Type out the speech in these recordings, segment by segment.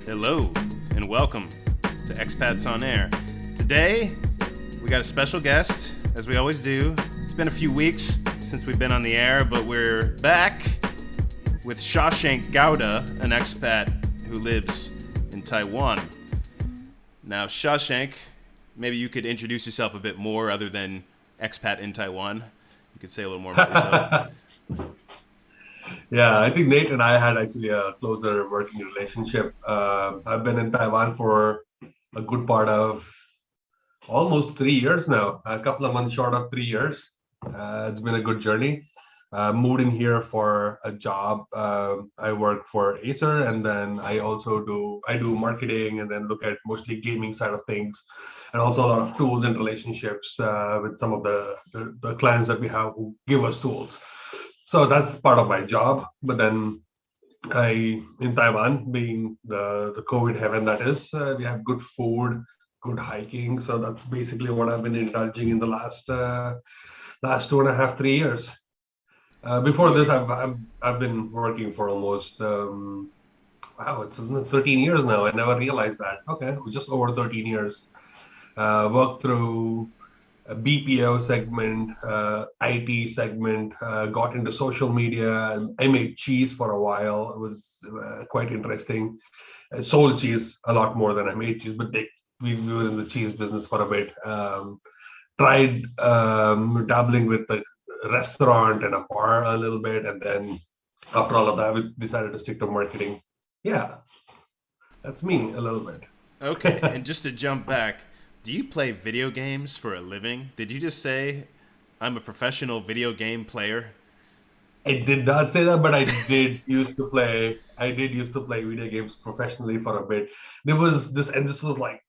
Hello, and welcome to Expats on Air. Today, we got a special guest, as we always do. It's been a few weeks since we've been on the air, but we're back with Shashank Gowda, an expat who lives in Taiwan. Now, Shashank, maybe you could introduce yourself a bit more other than expat in Taiwan. You could say a little more about yourself. Yeah, I think Nate and I had actually a closer working relationship. I've been in Taiwan for a good part of almost 3 years now, a couple of months short of 3 years. It's been a good journey. Moved in here for a job. I work for Acer, and then I do marketing, and then look at mostly gaming side of things, and also a lot of tools and relationships with some of the clients that we have who give us tools. So that's part of my job. But then in Taiwan, being the COVID heaven that is, we have good food, good hiking. So that's basically what I've been indulging in the last 2.5, 3 years. Before this, I've been working for almost it's 13 years now. I never realized that. Okay, just over 13 years. Worked through a BPO segment, IT segment, got into social media. And I made cheese for a while. It was quite interesting. I sold cheese a lot more than I made cheese, but we were in the cheese business for a bit. Tried dabbling with the restaurant and a bar a little bit. And then after all of that, we decided to stick to marketing. Yeah, that's me a little bit. Okay, and just to jump back, do you play video games for a living? Did you just say I'm a professional video game player? I did not say that, but I did used to play video games professionally for a bit. There was this, and this was like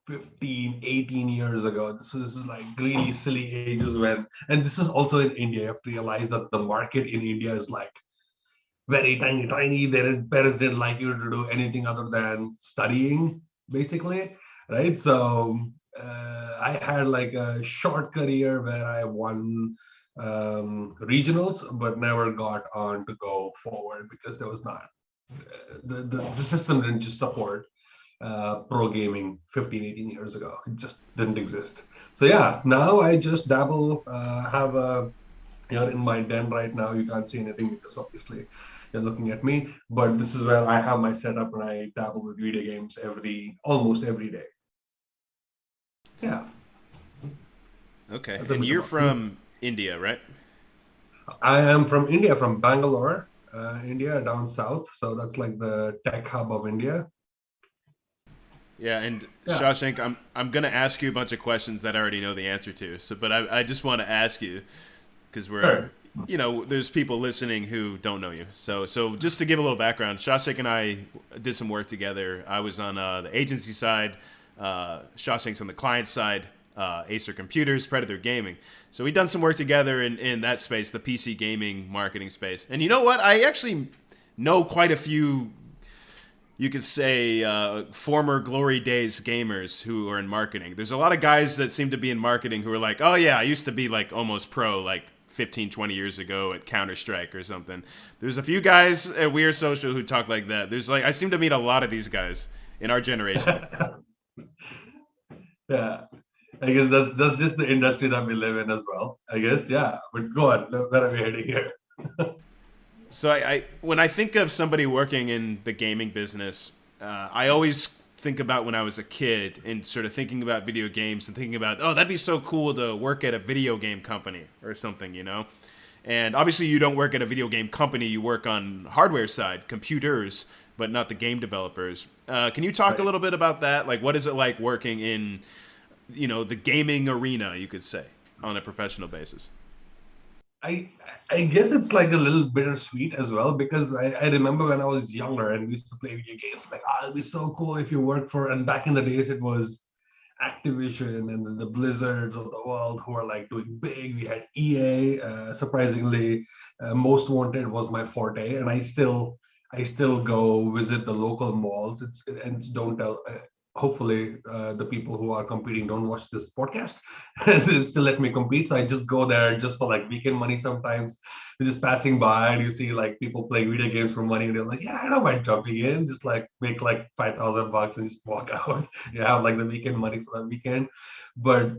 15, 18 years ago. This was like really silly ages and this is also in India. You have to realize that the market in India is like very tiny, tiny. Their parents didn't like you to do anything other than studying, basically, right? So I had like a short career where I won regionals, but never got on to go forward because there was not the system didn't just support pro gaming 15, 18 years ago. It just didn't exist. So yeah, now I just dabble. Have a Here in my den right now. You can't see anything because obviously you're looking at me. But this is where I have my setup, and I dabble with video games almost every day. Yeah. Okay, That's a and bit you're about me. from India, right? I am from India, from Bangalore, India, down south. So that's like the tech hub of India. Yeah, and Yeah. Shawshank, I'm gonna ask you a bunch of questions that I already know the answer to. So, but I just want to ask you because Sure. there's people listening who don't know you. So just to give a little background, Shawshank and I did some work together. I was on the agency side, Shawshank's on the client side, Acer Computers, Predator Gaming. So we've done some work together in that space, the PC gaming marketing space. And you know what? I actually know quite a few, you could say, former glory days gamers who are in marketing. There's a lot of guys that seem to be in marketing who are like, oh yeah, I used to be like almost pro like 15, 20 years ago at Counter-Strike or something. There's a few guys at Weird Social who talk like that. I seem to meet a lot of these guys in our generation. Yeah. I guess that's just the industry that we live in as well. I guess, yeah. But go on. Where are we heading here? So I when I think of somebody working in the gaming business, I always think about when I was a kid and sort of thinking about video games and thinking about, oh, that'd be so cool to work at a video game company or something. And obviously you don't work at a video game company, you work on hardware side, computers, but not the game developers. Can you talk a Right. little bit about that? Like, what is it like working in, the gaming arena, you could say, on a professional basis? I I guess it's like a little bittersweet as well because I remember when I was younger and we used to play video games like, it'd be so cool if you worked for, and back in the days it was Activision and the Blizzards of the world who are like doing big. We had EA. Surprisingly, Most Wanted was my forte, and I still go visit the local malls. And don't tell. Hopefully, the people who are competing don't watch this podcast and they still let me compete. So I just go there just for like weekend money. Sometimes you're just passing by and you see like people playing video games for money, and they're like, "Yeah, I don't mind jumping in. Just like make like $5,000 and just walk out." You have like the weekend money for the weekend. But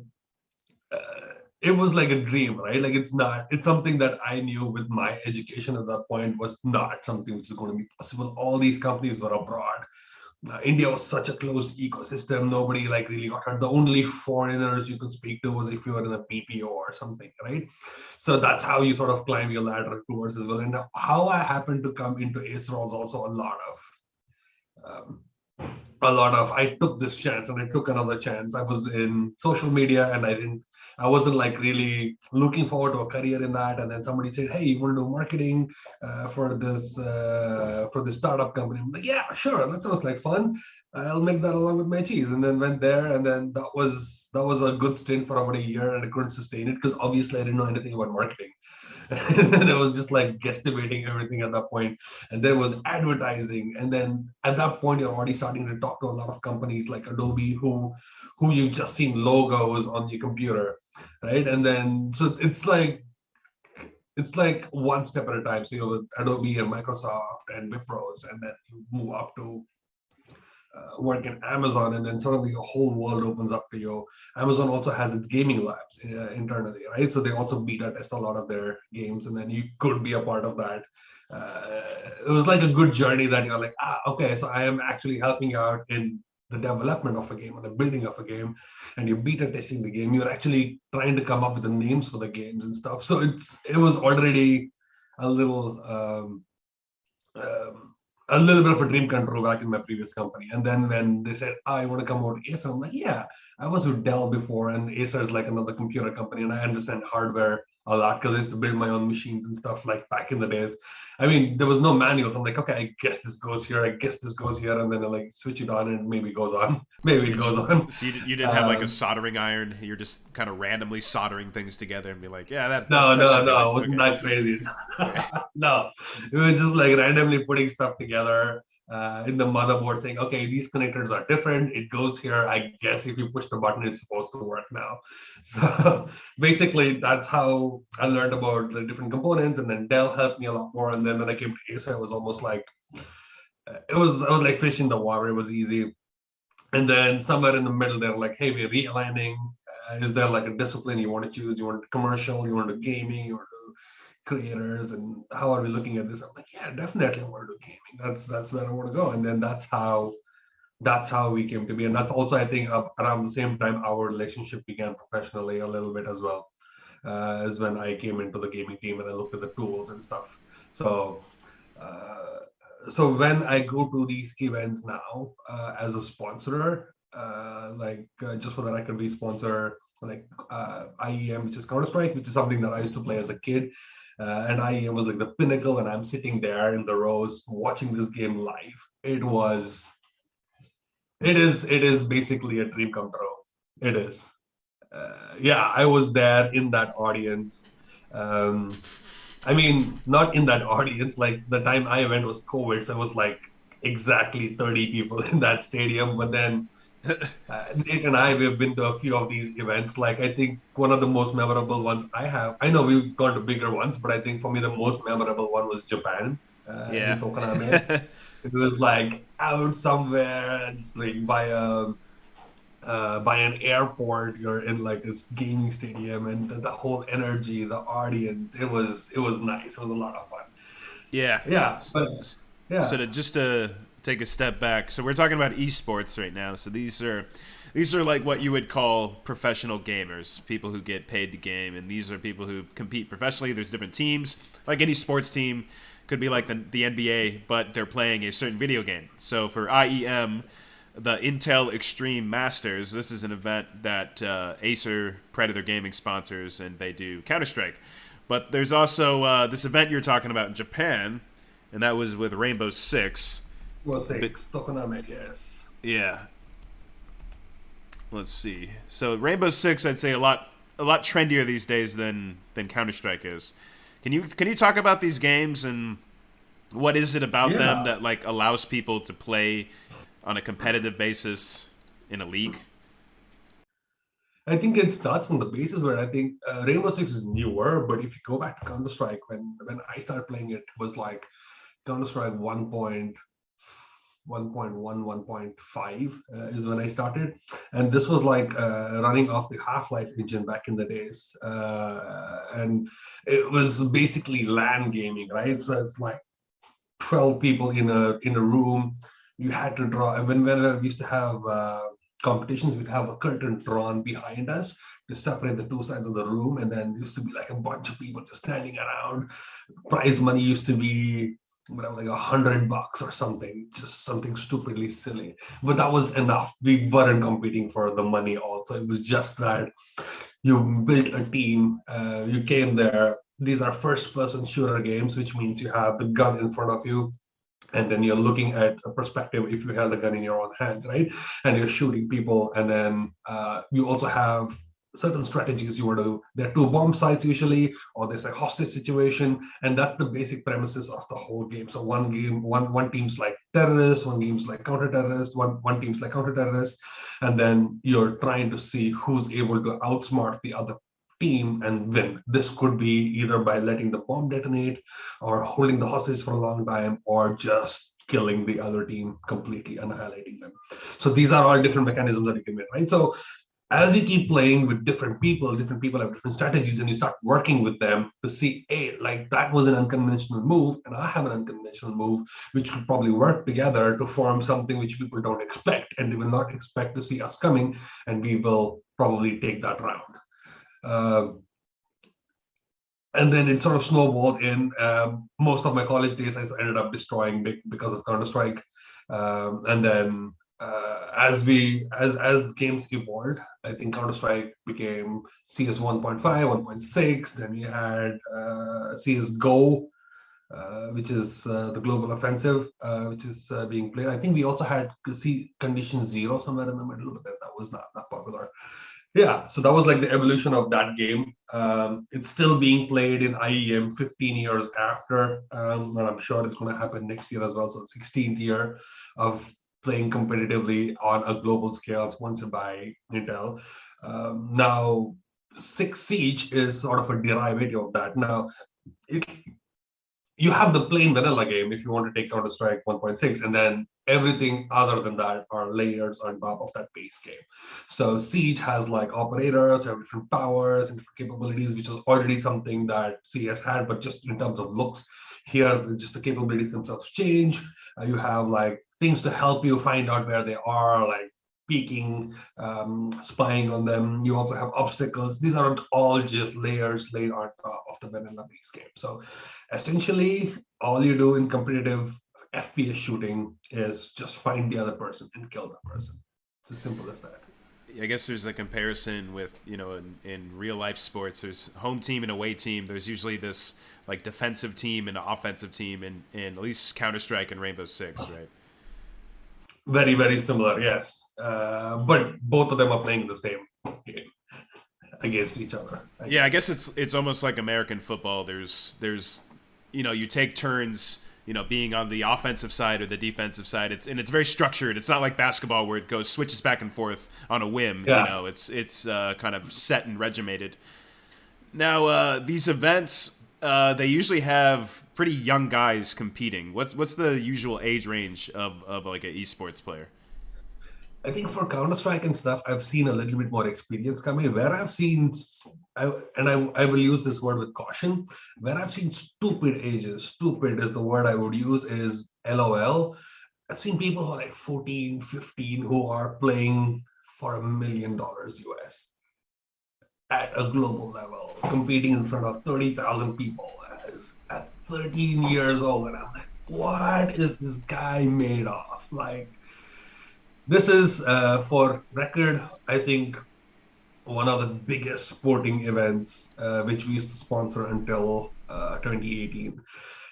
it was like a dream, right? Like it's something that I knew with my education at that point was not something which is going to be possible. All these companies were abroad. India was such a closed ecosystem. Nobody like really got hurt. The only foreigners you could speak to was if you were in a PPO or something, right? So that's how you sort of climb your ladder towards as well. And how I happened to come into Acer was also um, I took this chance and I took another chance. I was in social media and I wasn't like really looking forward to a career in that. And then somebody said, "Hey, you want to do marketing for this startup company?" I'm like, "Yeah, sure, that sounds like fun. I'll make that along with my cheese." And then went there, and then that was a good stint for about a year, and I couldn't sustain it because obviously I didn't know anything about marketing. And I was just like guesstimating everything at that point. And there was advertising. And then at that point, you're already starting to talk to a lot of companies like Adobe who you've just seen logos on your computer. Right. And then so it's like one step at a time. So you're with Adobe and Microsoft and Wipros, and then you move up to work in Amazon, and then suddenly the whole world opens up to you. Amazon also has its gaming labs internally, right? So they also beta test a lot of their games, and then you could be a part of that. Uh, it was like a good journey that you're like, okay, so I am actually helping out in the development of a game and the building of a game, and you're beta testing the game. You're actually trying to come up with the names for the games and stuff. So it was already a little. Um, a little bit of a dream come true back in my previous company. And then when they said, I want to come over to Acer, I'm like, yeah, I was with Dell before, and Acer is like another computer company, and I understand hardware a lot because I used to build my own machines and stuff like back in the days. I mean, there was no manuals. I'm like, okay, I guess this goes here, I guess this goes here, and then I like switch it on, and maybe it goes on, maybe it Did you, goes on. so you didn't have like a soldering iron? You're just kind of randomly soldering things together and be like, yeah, No, that no, should do it. no, it wasn't Okay. that crazy. Okay. No, it was just like randomly putting stuff together in the motherboard saying, okay, these connectors are different. It goes here. I guess if you push the button, it's supposed to work now. So basically, that's how I learned about the different components. And then Dell helped me a lot more. And then when I came to Acer, it was almost like, I was like fish in the water. It was easy. And then somewhere in the middle, they're like, hey, we're realigning. Is there like a discipline you want to choose? You want commercial, you want to gaming, you want to creators, and how are we looking at this? I'm like, yeah, definitely I want to do gaming. That's where I want to go. And then that's how we came to be. And that's also, I think, around the same time our relationship began professionally a little bit as well. Is when I came into the gaming team and I looked at the tools and stuff. So uh, so when I go to these events now as a sponsor, just for the record, we sponsor like IEM, which is Counter Strike, which is something that I used to play as a kid. And IEM was like the pinnacle, and I'm sitting there in the rows watching this game live. It is basically a dream come true. It is. Yeah, I was there in that audience. Um, I mean, not in that audience. Like the time I went was COVID, so it was like exactly 30 people in that stadium. But then Nate and I, we've been to a few of these events. Like I think one of the most memorable ones I have. I know we've gone to bigger ones, but I think for me the most memorable one was Japan Yeah. in Tokoname. It was like out somewhere, just like by an airport. You're in like this gaming stadium, and the whole energy, the audience. It was nice. It was a lot of fun. Yeah. Yeah, S- but s- So yeah. to just to take a step back, so we're talking about esports right now. So these are like what you would call professional gamers, people who get paid to game, and these are people who compete professionally. There's different teams, like any sports team, could be like the NBA, but they're playing a certain video game. So for IEM, the Intel Extreme Masters, this is an event that Acer Predator Gaming sponsors, and they do Counter Strike. But there's also this event you're talking about in Japan, and that was with Rainbow Six. Well, But thanks. Tokoname, yes. yeah, let's see. So Rainbow Six, I'd say a lot trendier these days than Counter Strike is. Can you talk about these games and what is it about them Yeah. that like allows people to play on a competitive basis in a league? I think it starts from the basis where I think Rainbow Six is newer, but if you go back to Counter Strike, when I started playing it, it was like Counter Strike 1.1, 1.5 is when I started, and this was like running off the Half-Life engine back in the days, and it was basically LAN gaming, right? So it's like 12 people in a room. You had to draw, and whenever we used to have competitions, we'd have a curtain drawn behind us to separate the two sides of the room, and then used to be like a bunch of people just standing around. Prize money used to be whatever, like $100 or something, just something stupidly silly. But that was enough. We weren't competing for the money. Also, it was just that you built a team, you came there. These are first person shooter games, which means you have the gun in front of you, and then you're looking at a perspective if you held a gun in your own hands, right? And you're shooting people, and then you also have certain strategies you want to do. There are two bomb sites usually, or there's a hostage situation, and that's the basic premises of the whole game. So one team's like terrorists, one team's like counter-terrorist, one team's like counter-terrorist, and then you're trying to see who's able to outsmart the other team and win. This could be either by letting the bomb detonate, or holding the hostage for a long time, or just killing the other team, completely annihilating them. So these are all different mechanisms that you can win, right? So as you keep playing with different people have different strategies, and you start working with them to see, hey, like that was an unconventional move, and I have an unconventional move, which could probably work together to form something which people don't expect, and they will not expect to see us coming, and we will probably take that round. Uh, and then it sort of snowballed in. Most of my college days, I ended up destroying because of Counter Strike, and then as games evolved, I think Counter Strike became CS 1.5, 1.6. Then you had CS Go, which is the global offensive, which is being played. I think we also had Condition Zero somewhere in the middle, but that was not that popular. Yeah, so that was like the evolution of that game. It's still being played in IEM 15 years after, and I'm sure it's going to happen next year as well. So 16th year of playing competitively on a global scale, sponsored by Intel. Now, Six Siege is sort of a derivative of that. Now, it, you have the plain vanilla game if you want to take Counter Strike 1.6, and then everything other than that are layers on top of that base game. So Siege has like operators, have different powers and different capabilities, which is already something that CS had, but just in terms of looks. Here, just the capabilities themselves change. You have like things to help you find out where they are, like peeking, spying on them. You also have obstacles. These aren't all just layers laid on top of the vanilla base game. So essentially, all you do in competitive FPS shooting is just find the other person and kill that person. It's as simple as that. I guess there's a comparison with in real life sports. There's home team and away team. There's usually this like defensive team and offensive team in at least Counter Strike and Rainbow Six, right? Very, very similar, yes. But both of them are playing the same game against each other, I Yeah, I guess. guess it's almost like American football. There's you take turns being on the offensive side or the defensive side. It's very structured. It's not like basketball where it goes switches back and forth on a whim. Yeah. It's kind of set and regimented. Now these events they usually have pretty young guys competing. What's the usual age range of like an esports player? I think for Counter Strike and stuff, I've seen a little bit more experience coming. Where I've seen, I will use this word with caution. Where I've seen stupid ages, stupid is the word I would use, is LOL. I've seen people who are like 14, 15 who are playing for $1 million US at a global level, competing in front of 30,000 people as, at 13 years old. And I'm like, what is this guy made of? Like, this is, for record, I think one of the biggest sporting events, which we used to sponsor until 2018.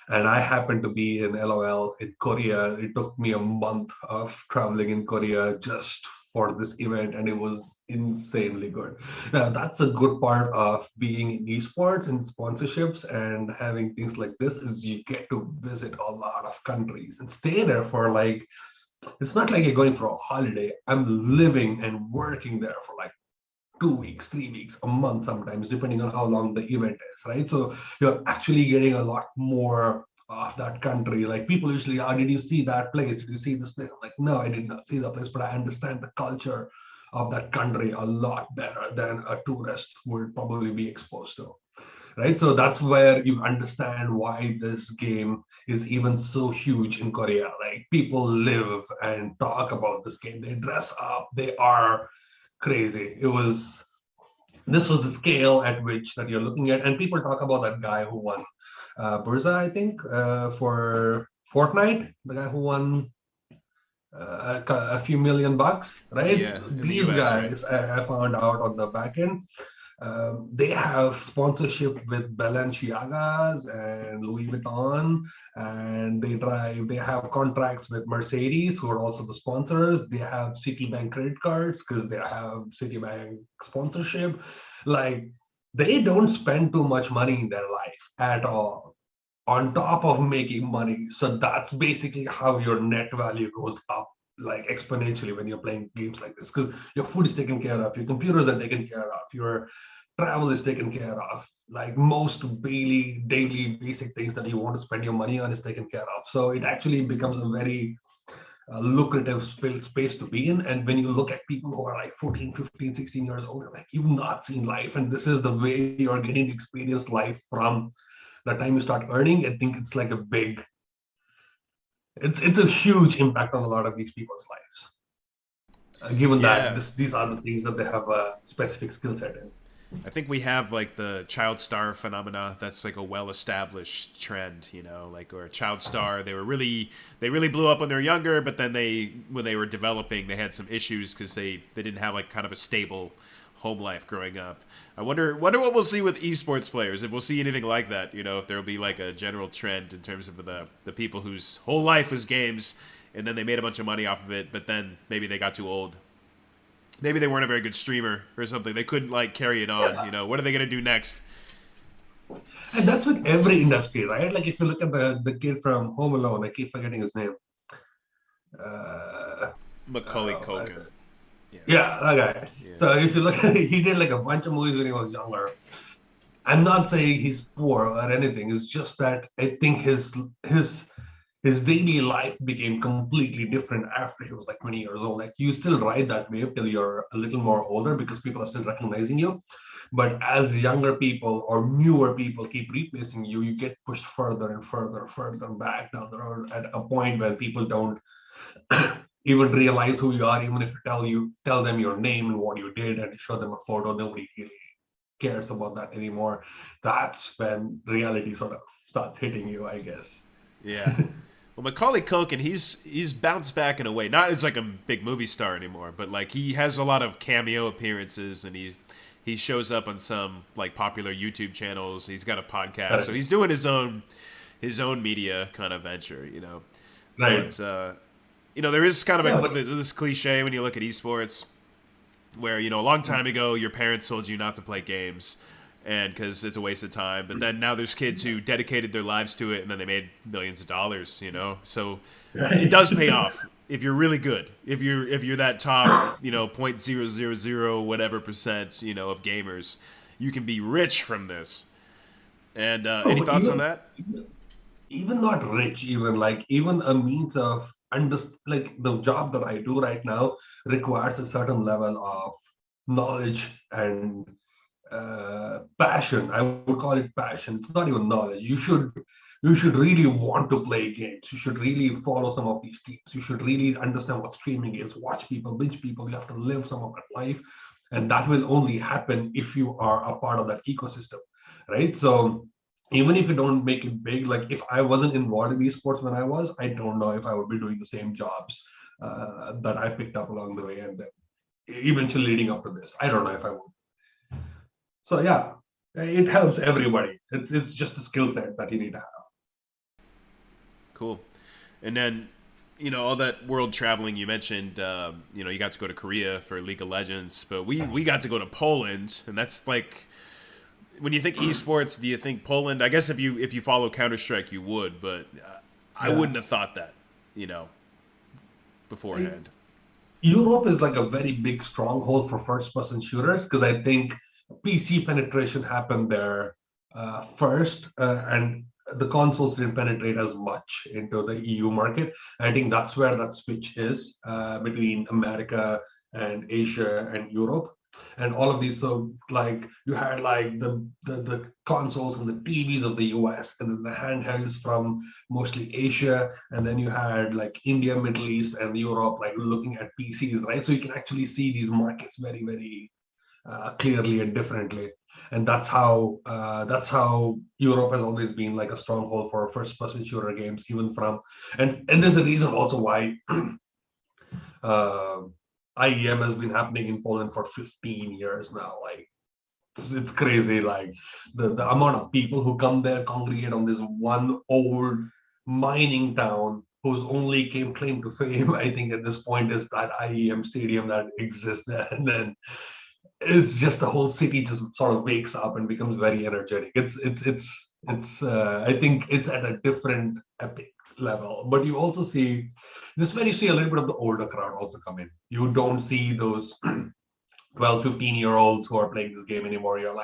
And I happened to be in LOL in Korea. It took me a month of traveling in Korea just for this event, and it was insanely good. Now, that's a good part of being in esports and sponsorships and having things like this is you get to visit a lot of countries and stay there for like, it's not like you're going for a holiday. I'm living and working there for like 2 weeks, 3 weeks, a month sometimes, depending on how long the event is, right? So you're actually getting a lot more of that country. Like people usually, oh, did you see that place? Did you see this place? I'm like, no, I did not see that place, but I understand the culture of that country a lot better than a tourist would probably be exposed to. Right. So that's where you understand why this game is even so huge in Korea. Like people live and talk about this game. They dress up. They are crazy. This was the scale at which that you're looking at, and people talk about that guy who won Burza, I think, for Fortnite, the guy who won a few million bucks, right? Yeah, in the These U.S., right? guys, I found out on the back end, they have sponsorship with Balenciagas and Louis Vuitton, and they have contracts with Mercedes, who are also the sponsors. They have Citibank credit cards because they have Citibank sponsorship. Like they don't spend too much money in their life at all on top of making money. So that's basically how your net value goes up like exponentially when you're playing games like this because your food is taken care of, your computers are taken care of, your travel is taken care of. Like most daily basic things that you want to spend your money on is taken care of. So it actually becomes a very lucrative space to be in. And when you look at people who are like 14, 15, 16 years old, they're like, you've not seen life. And this is the way you're getting to experience life from the time you start earning. I think it's like a big, it's a huge impact on a lot of these people's lives, given that Yeah, these are the things that they have a specific skill set in. I think we have like the child star phenomena. That's like a well-established trend, you know, like or a child star. They really blew up when they were younger, but then when they were developing, they had some issues because they didn't have like kind of a stable home life growing up. I wonder what we'll see with esports players. If we'll see anything like that, you know, if there'll be like a general trend in terms of the people whose whole life was games, and then they made a bunch of money off of it, but then maybe they got too old. Maybe they weren't a very good streamer or something. They couldn't like carry it on. You Yeah. know, what are they gonna do next? And that's with every industry, right? Like if you look at the kid from Home Alone, I keep forgetting his name. Uh, Macaulay uh, Culkin. Yeah, yeah, that guy. yeah. So if you look at he did like a bunch of movies when he was younger. I'm not saying he's poor or anything. It's just that I think his daily life became completely different after he was like 20 years old. Like you still ride that wave till you're a little more older because people are still recognizing you. But as younger people or newer people keep replacing you, you get pushed further and further, further back down the road at a point where people don't even realize who you are, even if you tell them your name and what you did and show them a photo, nobody really cares about that anymore. That's when reality sort of starts hitting you, I guess. Yeah. Well, Macaulay Culkin, he's bounced back in a way. Not as like a big movie star anymore, but like he has a lot of cameo appearances, and he shows up on some like popular YouTube channels. He's got a podcast, so Correct. he's doing his own media kind of venture, you know. Right. But there is kind of Yeah, but this cliche when you look at esports, where a long time ago your parents told you not to play games and because it's a waste of time, but then now there's kids who dedicated their lives to it and then they made millions of dollars, so it right. does pay off if you're really good, if you're that top, 0.000 whatever percent, of gamers. You can be rich from this. And No, any but thoughts on that? even not rich, even like even a means of like the job that I do right now requires a certain level of knowledge and passion. I would call it passion. It's not even knowledge. You should really want to play games. You should really follow some of these teams. You should really understand what streaming is, watch people, binge people. You have to live some of that life. And that will only happen if you are a part of that ecosystem, right? So even if you don't make it big, like if I wasn't involved in esports when I was, I don't know if I would be doing the same jobs that I picked up along the way and then eventually leading up to this. I don't know if I would. So yeah, it helps everybody. It's just a skill set that you need to have. Cool. And then, all that world traveling you mentioned, you got to go to Korea for League of Legends, but we got to go to Poland, and that's like, when you think esports, do you think Poland? I guess if you follow Counter Strike, you would, but I Yeah. wouldn't have thought that, beforehand. Europe is like a very big stronghold for first-person shooters because I think PC penetration happened there first, and the consoles didn't penetrate as much into the EU market. I think that's where that switch is between America and Asia and Europe. And all of these, so like you had like the consoles and the TVs of the US, and then the handhelds from mostly Asia, and then you had like India, Middle East, and Europe, like looking at PCs, right? So you can actually see these markets very, very clearly and differently, and that's how Europe has always been like a stronghold for first-person shooter games, even from, and there's a reason also why uh, IEM has been happening in Poland for 15 years now. Like it's crazy, like the amount of people who come there congregate on this one old mining town whose only claim to fame I think at this point is that IEM stadium that exists there, and then it's just the whole city just sort of wakes up and becomes very energetic. It's I think it's at a different epic level, but you also see this where you see a little bit of the older crowd also come in. You don't see those 12, 15-year-olds who are playing this game anymore. You're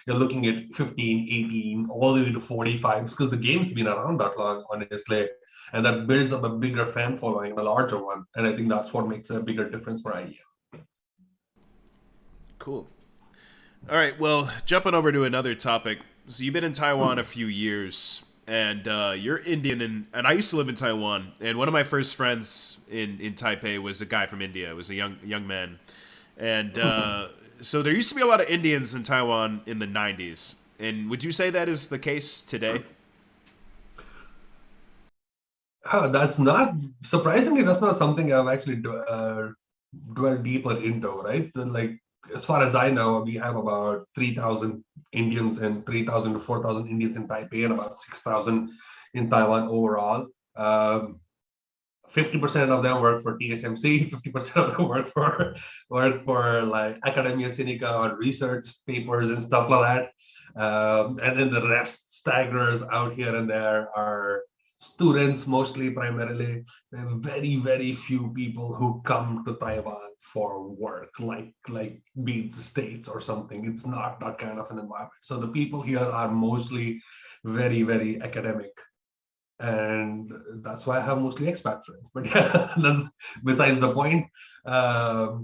looking at 15, 18, all the way to 45s because the game's been around that long, honestly. And that builds up a bigger fan following, a larger one. And I think that's what makes a bigger difference for IEM. Cool. All right, well, jumping over to another topic. So you've been in Taiwan a few years, and you're Indian, and I used to live in Taiwan. And one of my first friends in Taipei was a guy from India. It was a young man, and so there used to be a lot of Indians in Taiwan in the '90s. And would you say that is the case today? That's not surprisingly. That's not something I've actually dwelled deeper into. Right? Like as far as I know, we have about 3,000 Indians and 3,000 to 4,000 Indians in Taipei, and about 6,000 in Taiwan overall. 50% of them work for TSMC, 50% of them work for like Academia Sinica or research papers and stuff like that. And then the rest staggerers out here and there are students, mostly primarily. There are very, very few people who come to Taiwan for work, like be it the States or something. It's not that kind of an environment. So the people here are mostly very, very academic, and that's why I have mostly expat friends. But yeah, that's besides the point. I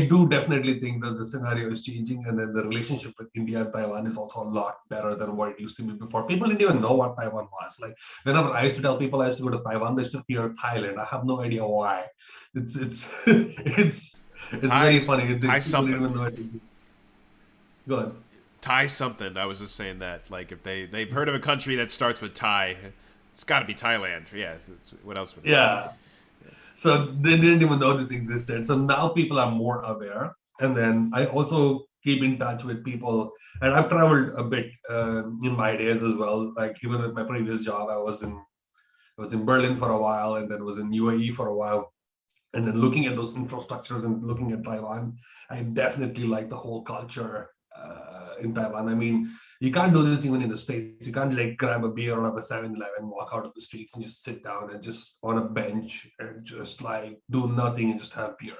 do definitely think that the scenario is changing, and then the relationship with India and Taiwan is also a lot better than what it used to be before. People didn't even know what Taiwan was. Like whenever I used to tell people I used to go to Taiwan, they used to hear Thailand. I have no idea why. It's it's very Thai, funny. Thai People didn't something. even know it exists. Go on. Thai something. I was just saying that. Like, if they've heard of a country that starts with Thai, it's got to be Thailand. Yeah. What else would it be? Yeah. So they didn't even know this existed. So now people are more aware. And then I also keep in touch with people. And I've traveled a bit in my days as well. Like even with my previous job, I was in Berlin for a while, and then was in UAE for a while. And then looking at those infrastructures and looking at Taiwan, I definitely like the whole culture in Taiwan. I mean, you can't do this even in the States. You can't like grab a beer out of a 7-Eleven, walk out of the streets and just sit down and just on a bench and just like do nothing and just have beer.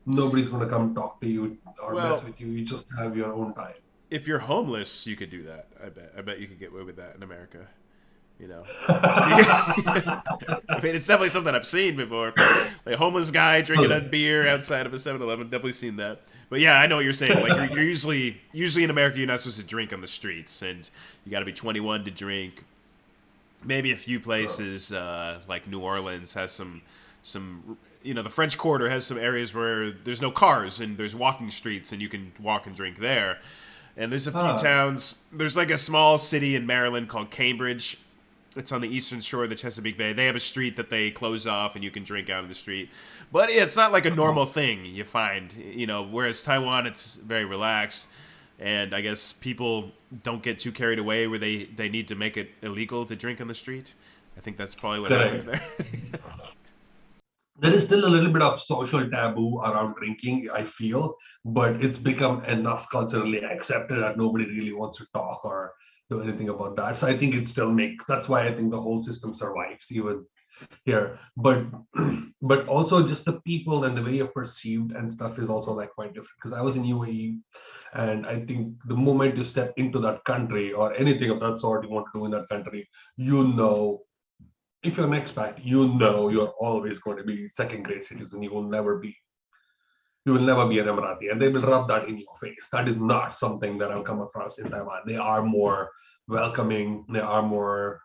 Nobody's going to come talk to you or mess Well, with you. You just have your own time. if you're homeless, you could do that. I bet. I bet you could get away with that in America. You know. I mean, it's definitely something I've seen before. Like a homeless guy drinking a beer outside of a 7-Eleven. Definitely seen that. But yeah, I know what you're saying. Like you're usually in America, you're not supposed to drink on the streets, and you got to be 21 to drink. Maybe a few places like New Orleans has some the French Quarter has some areas where there's no cars and there's walking streets and you can walk and drink there. And there's a few Ah, towns. There's like a small city in Maryland called Cambridge. It's on the eastern shore of the Chesapeake Bay. They have a street that they close off and you can drink out in the street. But it's not like a normal thing you find, whereas Taiwan, it's very relaxed. and I guess people don't get too carried away where they need to make it illegal to drink on the street. I think that's probably what happened Correct. there. There is still a little bit of social taboo around drinking, I feel, but it's become enough culturally accepted that nobody really wants to talk or do anything about that. So I think it still makes, that's why I think the whole system survives even here. But but also just the people and the way you're perceived and stuff is also like quite different. Because I was in UAE, and I think the moment you step into that country or anything of that sort you want to do in that country, you know, if you're an expat, you know you're always going to be second grade citizen. You will never be an Emirati, and they will rub that in your face. That is not something that I've come across in Taiwan. They are more welcoming, they are more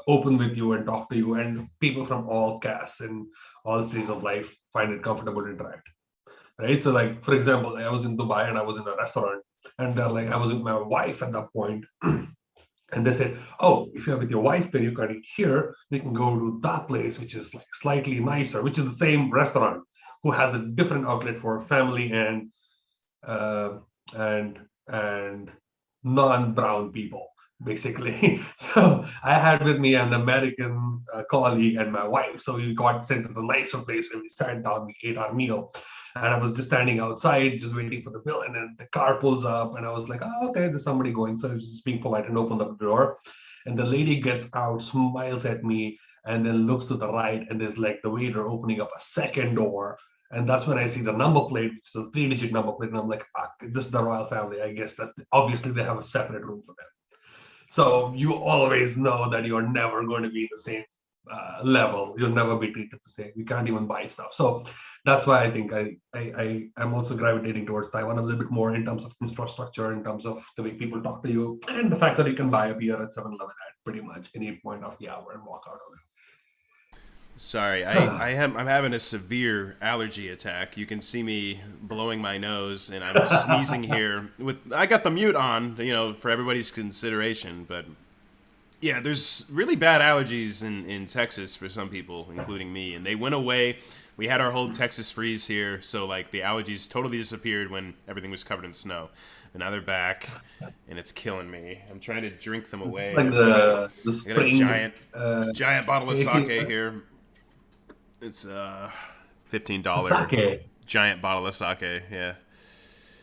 open with you and talk to you, and people from all castes and all stages of life find it comfortable to interact. Right. So, like, for example, I was in Dubai and I was in a restaurant, and like I was with my wife at that point, and they said, "Oh, if you're with your wife, then you can eat here. We can go to that place, which is like slightly nicer, which is the same restaurant, who has a different outlet for family uh, and and non-brown people, basically." So I had with me an American colleague and my wife. So we got sent to the nicer place where we sat down, we ate our meal, and I was just standing outside, just waiting for the bill. And then the car pulls up, and I was like, "Oh, okay, there's somebody going." So I was just being polite and opened up the door. And the lady gets out, smiles at me, and then looks to the right, and there's like the waiter opening up a second door. And that's when I see the number plate, which is a 3-digit number plate. And I'm like, ah, this is the royal family. I guess that obviously they have a separate room for them. So you always know that you're never going to be in the same level. You'll never be treated the same. You can't even buy stuff. So that's why I think I'm also gravitating towards Taiwan a little bit more in terms of infrastructure, in terms of the way people talk to you, and the fact that you can buy a beer at 7-Eleven at pretty much any point of the hour and walk out of Sorry, it. I'm having a severe allergy attack. You can see me blowing my nose, and I'm sneezing here. I got the mute on, for everybody's consideration. But yeah, there's really bad allergies in Texas for some people, including me, and they went away. We had our whole Texas freeze here, so like the allergies totally disappeared when everything was covered in snow, and now they're back, and it's killing me. I'm trying to drink them away. Like the I got a spring giant bottle of sake taking here. It's $15 sake. giant bottle of sake. Yeah.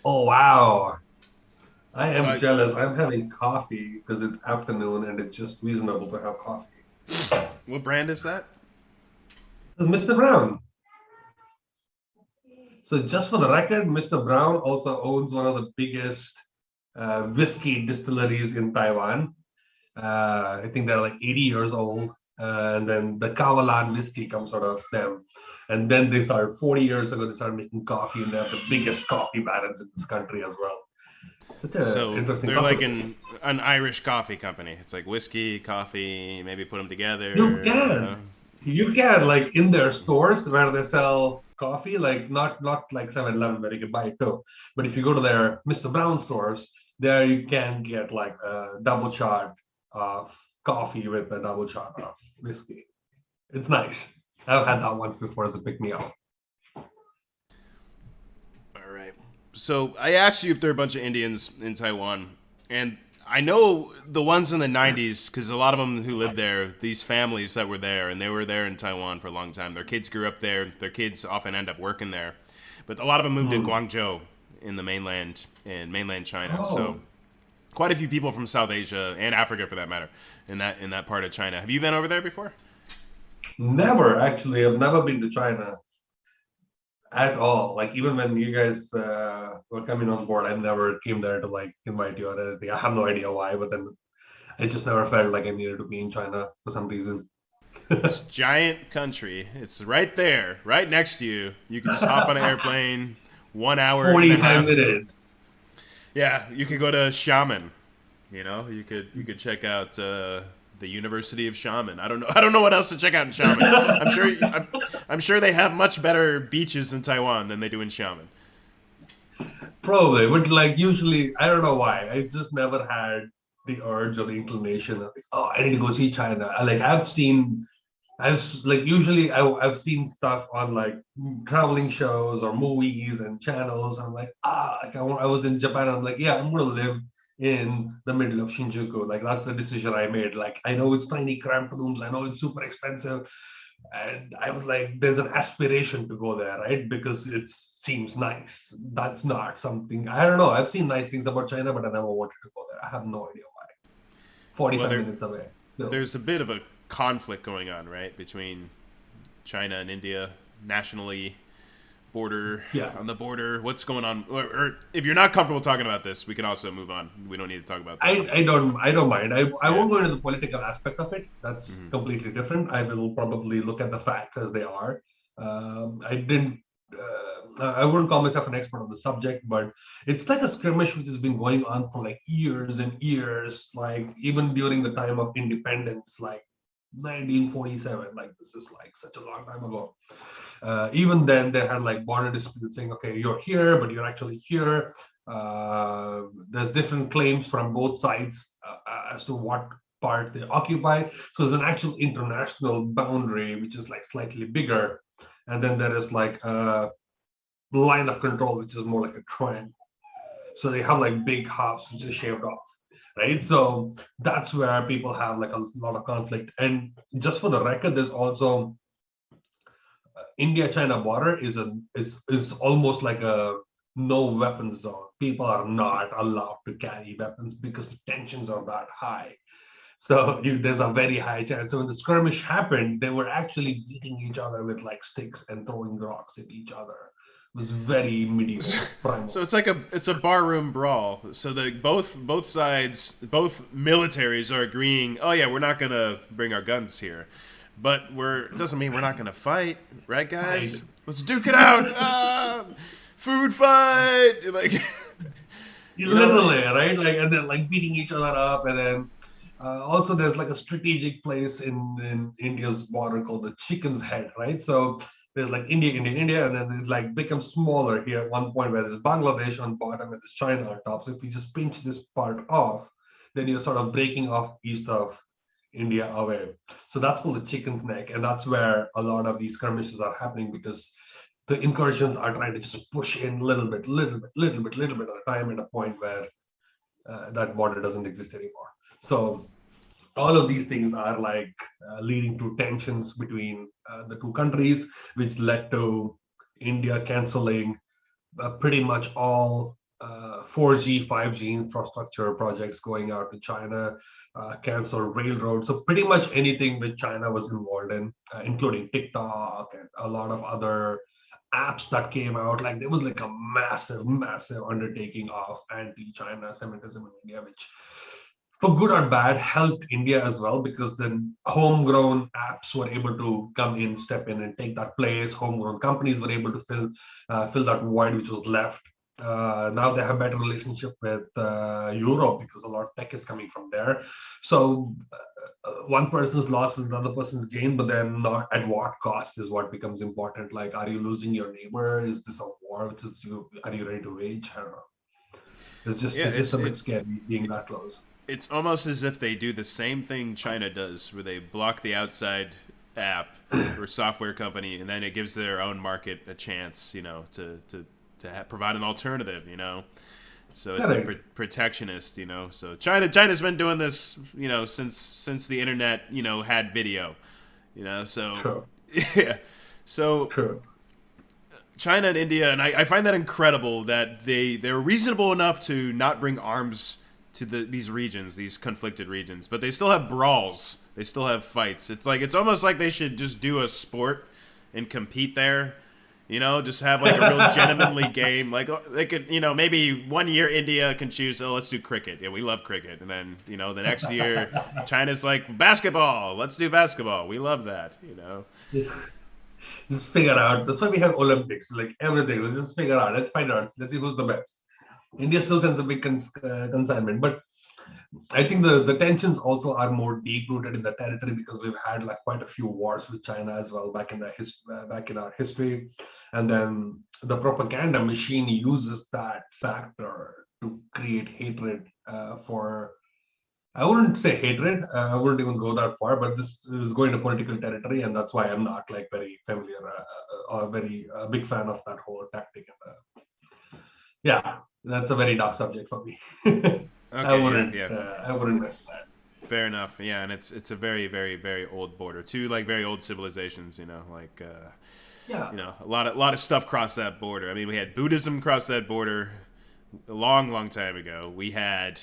Oh wow. I So am I, jealous. I'm having coffee because it's afternoon and it's just reasonable to have coffee. what brand is that? This is Mr. Brown. So just for the record, Mr. Brown also owns one of the biggest whiskey distilleries in Taiwan. I think they're like 80 years old. And then the Kawalan whiskey comes out of them. And then they started 40 years ago, they started making coffee, and they have the biggest coffee barons in this country as well. Such an So interesting they're like possibility. an Irish coffee company. It's like whiskey, coffee, maybe put them You together. can. You can, like, in their stores where they sell coffee, like not like 7-Eleven where you can buy it too. But if you go to their Mr. Brown stores, there you can get like a double shot of coffee with a double shot of whiskey. It's nice. I've had that once before as a pick me up. All right. So I asked you if there are a bunch of Indians in Taiwan, and I know the ones in the '90s because a lot of them who lived there, these families that were there, and they were there in Taiwan for a long time. Their kids grew up there. Their kids often end up working there, but a lot of them moved to Hmm. Guangzhou in mainland China. So Oh, quite a few people from South Asia and Africa, for that matter, in that part of China. Have you been over there before? never actually. I've never been to China at all. Like even when you guys were coming on board, I never came there to like invite you or anything. I have no idea why, but then I just never felt like I needed to be in China for some reason. This giant country. It's right there, right next to you. You could just hop on an airplane, 1 hour and a 45 half. minutes. Yeah, you could go to Xiamen. You could check out the University of Xiamen. I don't know what else to check out in Xiamen. I'm sure they have much better beaches in Taiwan than they do in Xiamen. Probably, but like usually, I don't know why. I just never had the urge or the inclination of, like, oh, I need to go see China. Like I've seen I've seen stuff on like traveling shows or movies and channels. I'm like, I was in Japan. I'm like, yeah, I'm gonna live in the middle of Shinjuku. Like that's the decision I made. Like I know it's tiny, cramped rooms. I know it's super expensive, and I was like, there's an aspiration to go there, right? Because it seems nice. That's not something I don't know. I've seen nice things about China, but I never wanted to go there. I have no idea why. Well, 45 minutes away. So there's a bit of a conflict going on, right, between China and India nationally, border yeah. on the border. What's going on? Or if you're not comfortable talking about this, we can also move on. We don't need to talk about this. I don't mind. I Yeah. won't go into the political aspect of it. That's Mm-hmm. completely different. I will probably look at the facts as they are. I didn't. I wouldn't call myself an expert on the subject, but it's like a skirmish which has been going on for like years and years. Like even during the time of independence, like 1947. Like this is like such a long time ago. Even then, they had like border disputes saying, okay, you're here, but you're actually here. There's different claims from both sides as to what part they occupy. So there's an actual international boundary, which is like slightly bigger. And then there is like a line of control, which is more like a triangle. So they have like big halves, which is shaved off. Right. So that's where people have like a lot of conflict. And just for the record, there's also India-China border is almost like a no weapons zone. People are not allowed to carry weapons because the tensions are that high. So there's a very high chance. So when the skirmish happened, they were actually beating each other with like sticks and throwing rocks at each other. It was very medieval, So primal. it's a barroom brawl. So the both sides, both militaries are agreeing. Oh yeah, we're not gonna bring our guns here, but we're doesn't mean we're not gonna fight, right, Right. guys? Let's duke it out. Food fight, like you know. Literally, right? Like, and then like beating each other up, and then also there's like a strategic place in India's border called the Chicken's Head, right? So there's like India, and then it like becomes smaller here at one point where there's Bangladesh on bottom and there's China on top. So if you just pinch this part off, then you're sort of breaking off east of India away. So that's called the Chicken's Neck, and that's where a lot of these skirmishes are happening because the incursions are trying to just push in little bit at a time at a point where that border doesn't exist anymore. So all of these things are like leading to tensions between the two countries, which led to India canceling pretty much all 4G, 5G infrastructure projects going out to China, cancel railroads. So pretty much anything that China was involved in, including TikTok and a lot of other apps that came out. Like there was like a massive undertaking of anti-China Semitism in India, which for good or bad helped India as well because then homegrown apps were able to come in, step in, and take that place. Homegrown companies were able to fill that void which was left. Now they have better relationship with Europe because a lot of tech is coming from there. So one person's loss is another person's gain, but then not at what cost is what becomes important. Like, are you losing your neighbor? Is this a war? Which is you? Are you ready to wage? I don't know. Yeah, It's just a bit scary being that close. it's almost as if they do the same thing China does, where they block the outside app or software company, and then it gives their own market a chance, to provide an alternative, So it's a Correct. protectionist, So China's been doing this, since the internet, had video, So True. yeah, so True. China and India, and I find that incredible that they're reasonable enough to not bring arms to these regions, these conflicted regions, but they still have brawls, they still have fights. It's almost like they should just do a sport and compete there. Just have like a real gentlemanly game. Like they could, maybe one year India can choose, oh, let's do cricket. Yeah, we love cricket. And then, the next year China's like basketball. Let's do basketball. We love that. Just figure out. That's why we have Olympics. Like everything. Let's just figure out. Let's find out. Let's see who's the best. India still sends a big consignment, but I think the tensions also are more deep rooted in the territory because we've had like quite a few wars with China as well back in our history, and then the propaganda machine uses that factor to create hatred for I wouldn't say hatred. I wouldn't even go that far, but this is going to political territory, and that's why I'm not like very familiar or very big fan of that whole tactic. Yeah, that's a very dark subject for me. I Okay, yeah, wouldn't. yeah. I wouldn't mess with that. Fair enough. Yeah, and it's a very very very old border. Two like very old civilizations. Yeah, A lot of stuff crossed that border. I mean, we had Buddhism cross that border a long long time ago. We had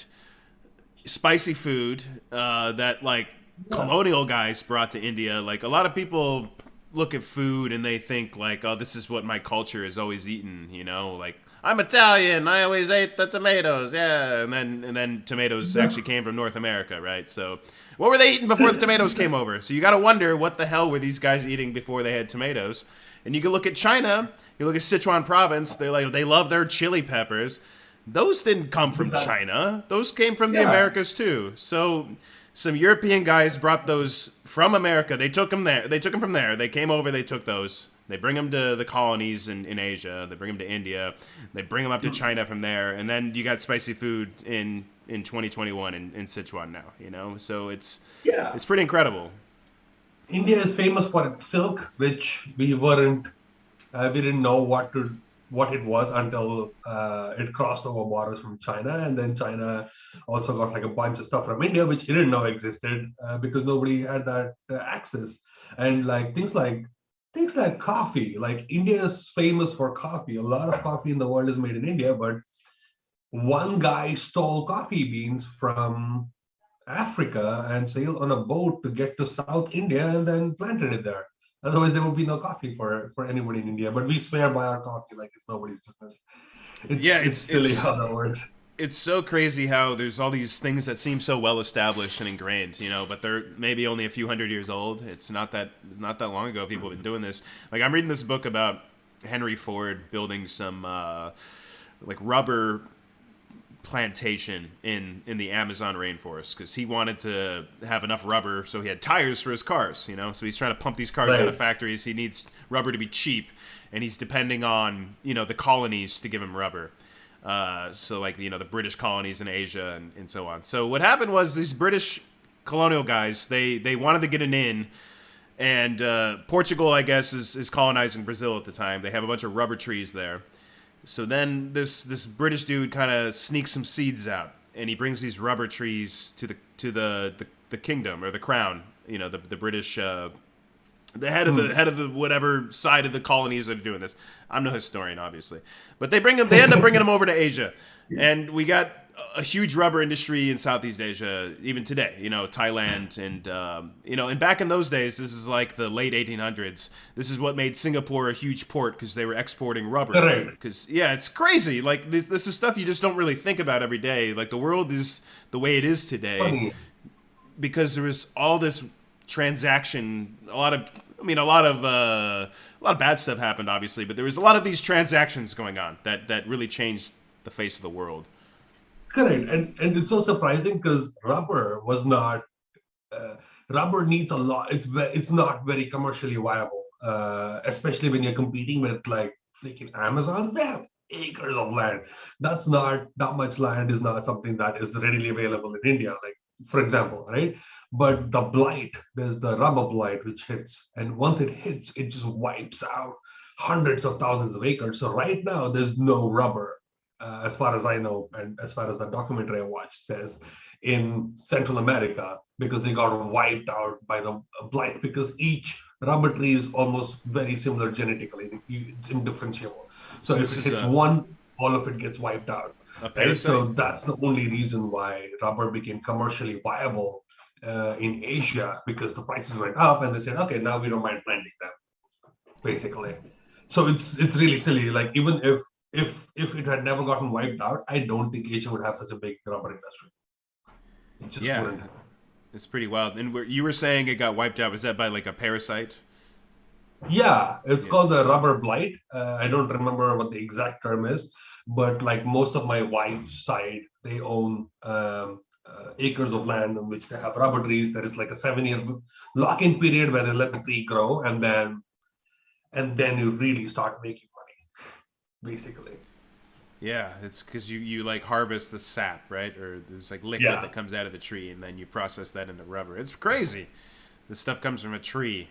spicy food that like yeah, colonial guys brought to India. Like a lot of people look at food and they think like, oh, this is what my culture has always eaten. Like I'm Italian. I always ate the tomatoes. Yeah, and then tomatoes actually came from North America, right? So what were they eating before the tomatoes came over? So you got to wonder what the hell were these guys eating before they had tomatoes? And you can look at China. You look at Sichuan province. They love their chili peppers. Those didn't come from China. Those came from the yeah. Americas too. So some European guys brought those from America. They took them there. They took them from there. They came over. They took those. They bring them to the colonies in Asia. They bring them to India. They bring them up to China from there. And then you got spicy food in 2021 in Sichuan now. So Yeah. it's pretty incredible. India is famous for its silk, which we didn't know what it was until it crossed over borders from China, and then China also got like a bunch of stuff from India, which it didn't know existed because nobody had that access. And like things like coffee, like India is famous for coffee. A lot of coffee in the world is made in India, but one guy stole coffee beans from Africa and sailed on a boat to get to South India and then planted it there. Otherwise, there would be no coffee for anybody in India. But we swear by our coffee like it's nobody's business. Yeah, It's silly how that works. it's so crazy how there's all these things that seem so well established and ingrained, but they're maybe only a few hundred years old. It's not that long ago people have been doing this. Like I'm reading this book about Henry Ford building some like rubber plantation in the Amazon rainforest because he wanted to have enough rubber so he had tires for his cars, So he's trying to pump these cars out of Right. factories. He needs rubber to be cheap, and he's depending on the colonies to give him rubber. So like the British colonies in Asia and so on. So what happened was these British colonial guys they wanted to get an in, and Portugal I guess is colonizing Brazil at the time. They have a bunch of rubber trees there. So then this British dude kind of sneaks some seeds out, and he brings these rubber trees to the kingdom or the crown. The British the head of the whatever side of the colonies that are doing this. I'm no historian, obviously, but they end up bringing them over to Asia, and we got a huge rubber industry in Southeast Asia even today. Thailand and back in those days, this is like the late 1800s. This is what made Singapore a huge port because they were exporting rubber. Correct. Because yeah, it's crazy. Like this is stuff you just don't really think about every day. Like the world is the way it is today Funny. because there was all this transaction, a lot of bad stuff happened, obviously, but there was a lot of these transactions going on that really changed the face of the world. Correct. And it's so surprising because uh, rubber needs a lot. It's not very commercially viable, especially when you're competing with like freaking Amazons. They have acres of land. That's not that much land is not something that is readily available in India. Like for example, right? But the blight, there's the rubber blight which hits, and once it hits, it just wipes out hundreds of thousands of acres. So right now, there's no rubber, as far as I know, and as far as the documentary I watched says, in Central America because they got wiped out by the blight because each rubber tree is almost very similar genetically. It's indifferentiable. So So if this it is hits a one, all of it gets wiped out, a right? parasite. So that's the only reason why rubber became commercially viable in Asia because the prices went up and they said, okay, now we don't mind planting them, basically. So it's really silly. Like even if it had never gotten wiped out, I don't think Asia would have such a big rubber industry. It just Yeah, wouldn't. it's pretty wild. And you were saying it got wiped out. Was that by like a parasite? Yeah, it's Yeah. called the rubber blight. I don't remember what the exact term is, but like most of my wife's side, they own acres of land in which they have rubber trees. There is like a 7 year lock-in period where they let the tree grow, and then you really start making money, basically. Yeah, it's because you like harvest the sap, right? Or there's like liquid Yeah, that comes out of the tree, and then you process that into rubber. It's crazy. This stuff comes from a tree.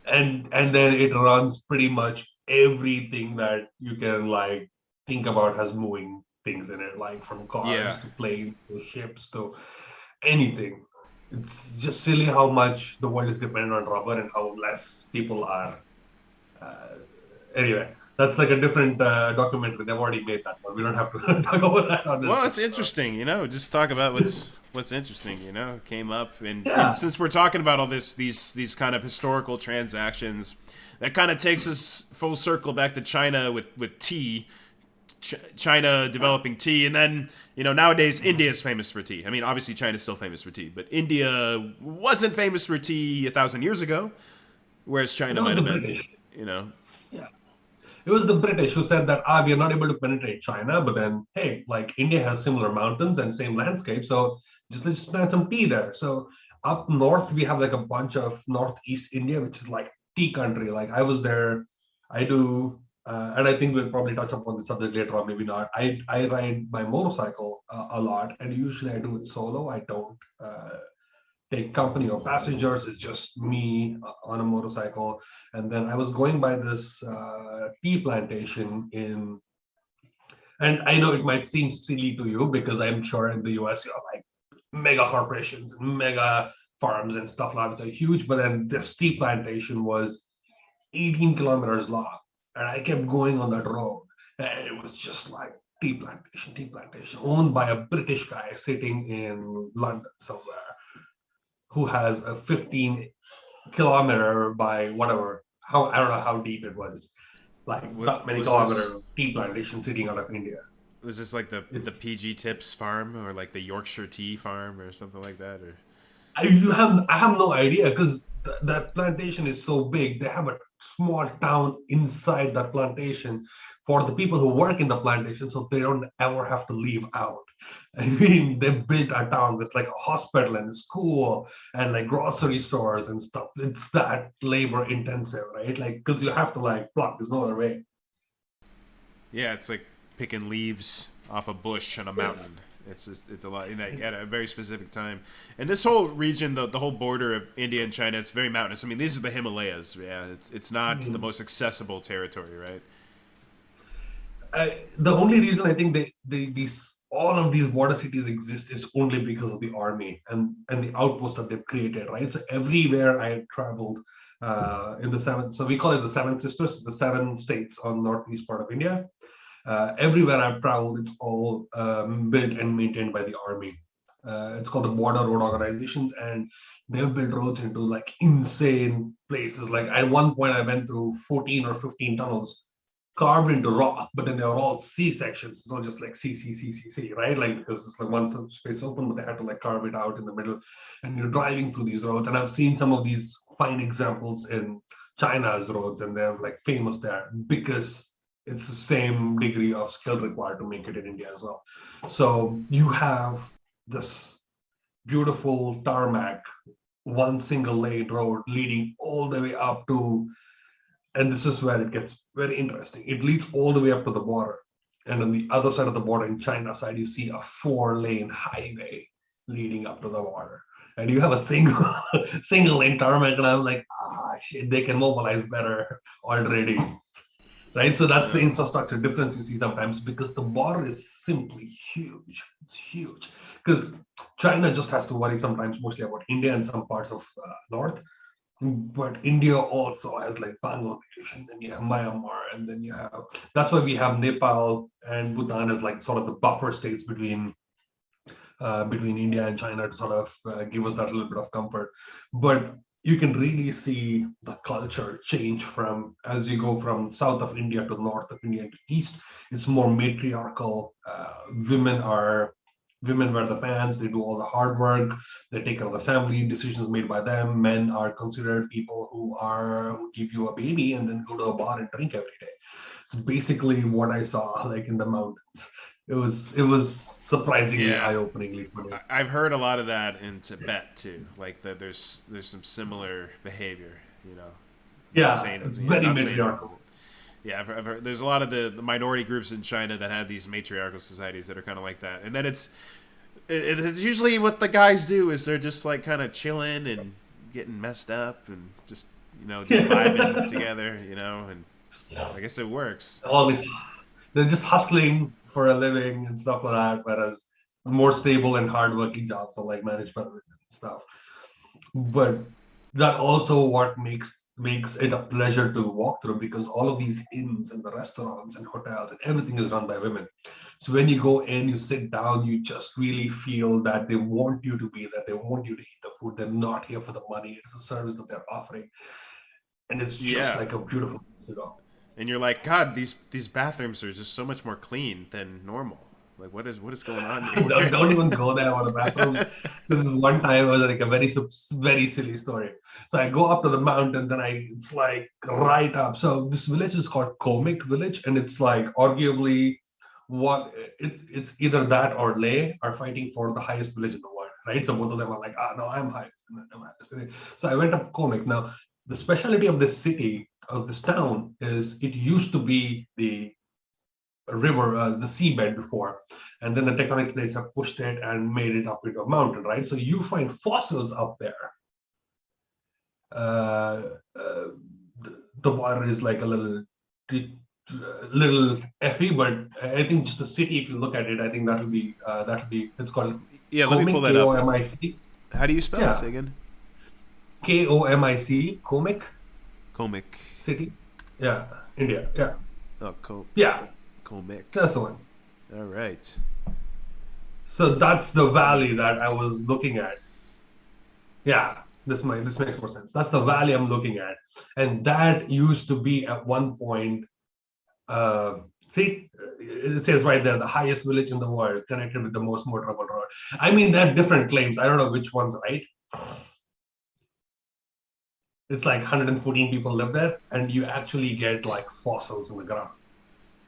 and then it runs pretty much everything that you can like think about has moving things in it, like from Yeah, cars to planes to ships to anything. It's just silly how much the world is dependent on rubber and how less people are. Uh, anyway, that's like a different documentary. They've already made that one. We don't have to talk about that on this well, it's episode. interesting, just talk about what's interesting, came up, and Yeah, since we're talking about all these kind of historical transactions, that kind of takes us full circle back to China with tea. China developing tea, and then nowadays India is famous for tea. I mean, obviously China's still famous for tea, but India wasn't famous for tea 1,000 years ago, whereas it China was might the have been. British. You know, Yeah. It was the British who said that we are not able to penetrate China, but then hey, like India has similar mountains and same landscape, so just let's plant some tea there. So up north we have like a bunch of northeast India, which is like tea country. Like I was there, I do, and I think we'll probably touch upon the subject later on, maybe not. I ride my motorcycle a lot, and usually I do it solo. I don't. Take company or passengers. It's just me on a motorcycle. And then I was going by this tea plantation and I know it might seem silly to you because I'm sure in the US you have like mega corporations and mega farms and stuff like that. It's huge, but then this tea plantation was 18 kilometers long. And I kept going on that road. And it was just like tea plantation, owned by a British guy sitting in London somewhere who has a 15-kilometer by whatever, how I don't know how deep it was, like what that many was this? kilometer tea plantation sitting out of India. Was this like the It's PG Tips farm or like the Yorkshire Tea farm or something like that? Or I have no idea because that plantation is so big. They have a small town inside that plantation for the people who work in the plantation, so they don't ever have to leave out. I mean, they built a town with like a hospital and a school and like grocery stores and stuff. It's that labor intensive, right? Like because you have to like pluck. There's no other way. yeah, it's like picking leaves off a bush on a Yeah. mountain. It's a lot at a very specific time. And this whole region, the whole border of India and China, it's very mountainous. I mean, these are the Himalayas. Yeah, it's not the most accessible territory, right? The only reason I think these all of these border cities exist is only because of the army and the outpost that they've created, right? So everywhere I traveled in the seven, so we call it the Seven Sisters, the seven states on northeast part of India. Everywhere I've traveled, it's all built and maintained by the army. It's called the Border Road Organizations, and they've built roads into like insane places. Like at one point, I went through 14 or 15 tunnels carved into rock, but then they were all C sections. It's not just like C, C, C, C, C, right? Like because it's like one space open, but they had to like carve it out in the middle. And you're driving through these roads. And I've seen some of these fine examples in China's roads, and they're like famous there because it's the same degree of skill required to make it in India as well. So you have this beautiful tarmac, one single lane road leading all the way up to, and this is where it gets very interesting. It leads all the way up to the border. And on the other side of the border, in China side, you see a 4-lane highway leading up to the border. And you have a single single lane tarmac, and I'm like, shit, they can mobilize better already. Right. So that's the So infrastructure difference you see sometimes because the border is simply huge. It's huge. Because China just has to worry sometimes mostly about India and some parts of North, but India also has like Bangladesh, and then you have Myanmar, and then you have, that's why we have Nepal and Bhutan as like sort of the buffer states between India and China to sort of give us that little bit of comfort. But you can really see the culture change from as you go from south of India to north of India to east. It's more matriarchal. Women wear the pants, they do all the hard work, they take care of the family, decisions made by them. Men are considered people who give you a baby and then go to a bar and drink every day. It's basically what I saw like in the mountains. It was surprisingly yeah, eye-openingly funny. I've heard a lot of that in Tibet too. Like that, there's some similar behavior. Not Yeah, saying it's very not saying. matriarchal. Yeah, I've heard, there's a lot of the minority groups in China that have these matriarchal societies that are kind of like that, and then it's usually what the guys do is they're just like kind of chilling and getting messed up and just vibing together, and I guess it works. Always, they're just hustling for a living and stuff like that. Whereas more stable and hardworking jobs are like management and stuff. But that also what makes it a pleasure to walk through, because all of these inns and the restaurants and hotels and everything is run by women. So when you go in, you sit down, you just really feel that they want you to be there, they want you to eat the food, they're not here for the money, it's a service that they're offering, and it's just Yeah, like a beautiful place to go. and you're like, God, these bathrooms are just so much more clean than normal. Like, what is going on don't, here? don't even go there for the bathrooms. This is one time it was like a very silly story. So I go up to the mountains and it's like right up. So this village is called Komik village, and it's like arguably it's either that or Leh are fighting for the highest village in the world, right? So both of them are like, no, I'm highest. I'm highest. So I went up Komik. Now the specialty of this city, of this town, is it used to be the river, the seabed before, and then the tectonic plates have pushed it and made it up into a mountain, right? So you find fossils up there. Uh, uh, the water is like a little effy, but I think just the city, if you look at it, I think that'll be. It's called Yeah, let me pull Komic, that up. Komic. How do you spell it? Yeah, Say again. Komic, Komic Comic. city. Yeah, India. Yeah, Oh, yeah, comic. that's the one. All right. So that's the Comic. valley that I was looking at. Yeah, this makes more sense. That's the valley I'm looking at, and that used to be at one point. See, it says right there, the highest village in the world, connected with the most motorable road. I mean, there are different claims. I don't know which one's right. It's like 114 people live there, and you actually get like fossils in the ground.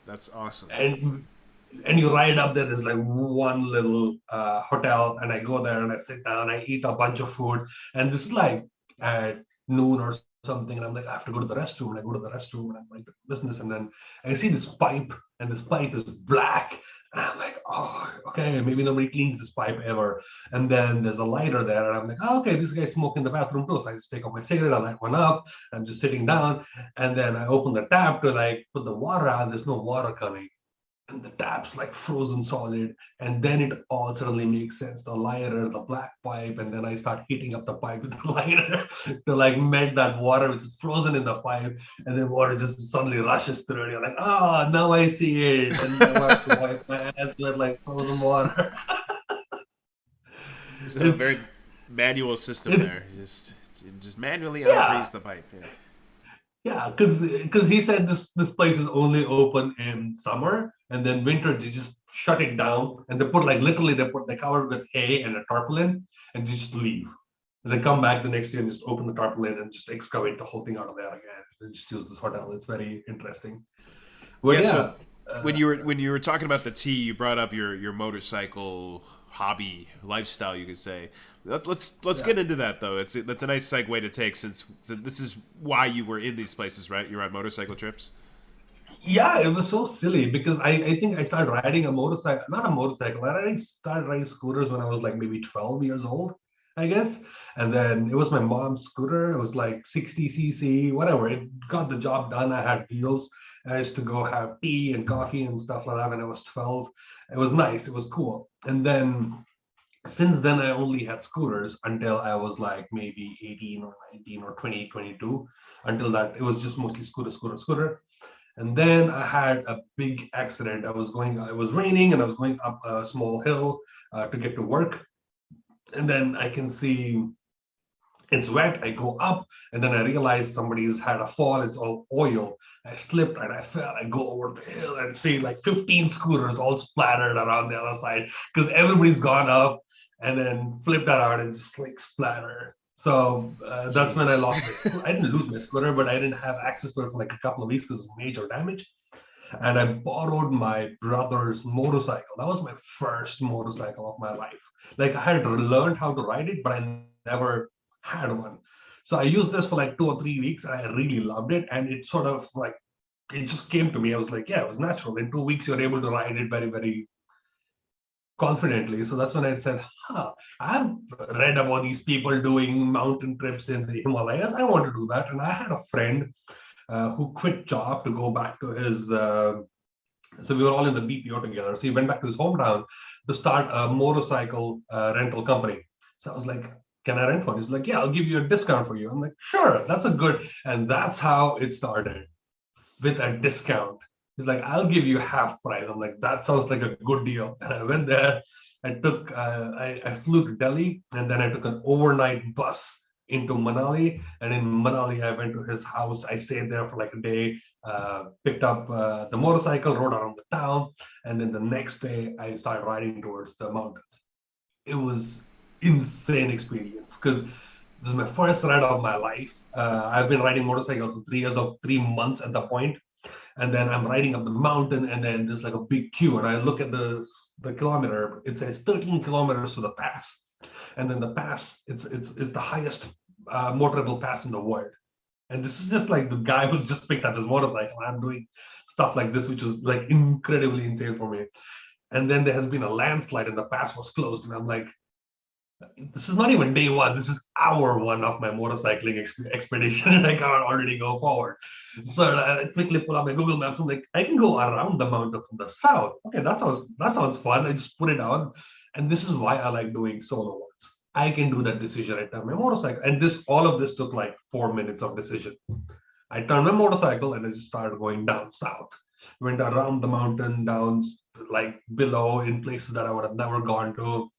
That's awesome. And you ride up there, there's like one little hotel, and I go there and I sit down, I eat a bunch of food, and this is like at noon or something, and I'm like, I have to go to the restroom, and I go to the restroom, and I'm like, business, and then I see this pipe, and this pipe is black, and I'm like, oh, okay, maybe nobody cleans this pipe ever. And then there's a lighter there, and I'm like, oh, okay, this guy's smoking in the bathroom too. So I just take out my cigarette, I light one up, I'm just sitting down, and then I open the tap to like put the water out. There's no water coming, and the tap's like frozen solid, and then it all suddenly makes sense, the lighter, the black pipe, and then I start heating up the pipe with the lighter to like melt that water which is frozen in the pipe, and then water just suddenly rushes through, and you're like, oh, now I see it, and now I have to wipe my ass with like frozen water. So a it's very manual system it's there. Just manually yeah, unfreeze the pipe. Yeah. yeah, because he said this place is only open in summer, and then winter they just shut it down, and they put like literally they cover it with hay and a tarpaulin, and they just leave. And they come back the next year and just open the tarpaulin and just excavate the whole thing out of there again. And just use this hotel. It's very interesting. But Yeah. So yeah, when you were talking about the tea, you brought up your motorcycle hobby lifestyle. You could say. Let's yeah. get into that though. That's a nice segue to take since this is why you were in these places, right? You're on motorcycle trips. Yeah, it was so silly because I think I started riding a motorcycle, not a motorcycle. I started riding scooters when I was like maybe 12 years old, I guess. And then it was my mom's scooter. It was like 60 cc, whatever. It got the job done. I had wheels. I used to go have tea and coffee and stuff like that when I was 12. It was nice. It was cool. And then since then, I only had scooters until I was like maybe 18 or 19 or 20, 22. Until that, it was just mostly scooter. And then I had a big accident. It was raining and I was going up a small hill to get to work. And then I can see it's wet. I go up and then I realize somebody's had a fall. It's all oil. I slipped and I fell. I go over the hill and see like 15 scooters all splattered around the other side because everybody's gone up and then flipped around and just like splattered. So that's when I Jeez. lost my scooter. I didn't lose my scooter, but I didn't have access to it for like a couple of weeks because of major damage. And I borrowed my brother's motorcycle. That was my first motorcycle of my life. Like I had learned how to ride it, but I never had one. So I used this for like 2 or 3 weeks and I really loved it. And it sort of like it just came to me. I was like, yeah, it was natural. In 2 weeks, you're able to ride it very, very confidently. So that's when I said, I've read about these people doing mountain trips in the Himalayas. I want to do that. And I had a friend who quit job to go back to his so we were all in the BPO together. So he went back to his hometown to start a motorcycle rental company. So I was like, can I rent one? He's like, yeah, I'll give you a discount for you. I'm like, sure, that's a good. And that's how it started, with a discount. He's like, I'll give you half price. I'm like, that sounds like a good deal. And I went there. I flew to Delhi, and then I took an overnight bus into Manali. And in Manali, I went to his house. I stayed there for like a day, picked up the motorcycle, rode around the town. And then the next day, I started riding towards the mountains. It was insane experience because this is my first ride of my life. I've been riding motorcycles for 3 years or 3 months at the point, and then I'm riding up the mountain, and then there's like a big queue, and I look at the kilometer. It says 13 kilometers to the pass, and then the pass it's the highest motorable pass in the world. And this is just like the guy who's just picked up his motorcycle. I'm doing stuff like this, which is like incredibly insane for me. And then there has been a landslide, and the pass was closed, and I'm like, this is not even day one. This is hour one of my motorcycling expedition, and I can't already go forward. So I quickly pull up my Google Maps. I'm like, I can go around the mountain from the south. Okay, that sounds fun. I just put it on, and this is why I like doing solo ones. I can do that decision. I turn my motorcycle, and all of this took like 4 minutes of decision. I turned my motorcycle, and I just started going down south. Went around the mountain, down like below in places that I would have never gone to,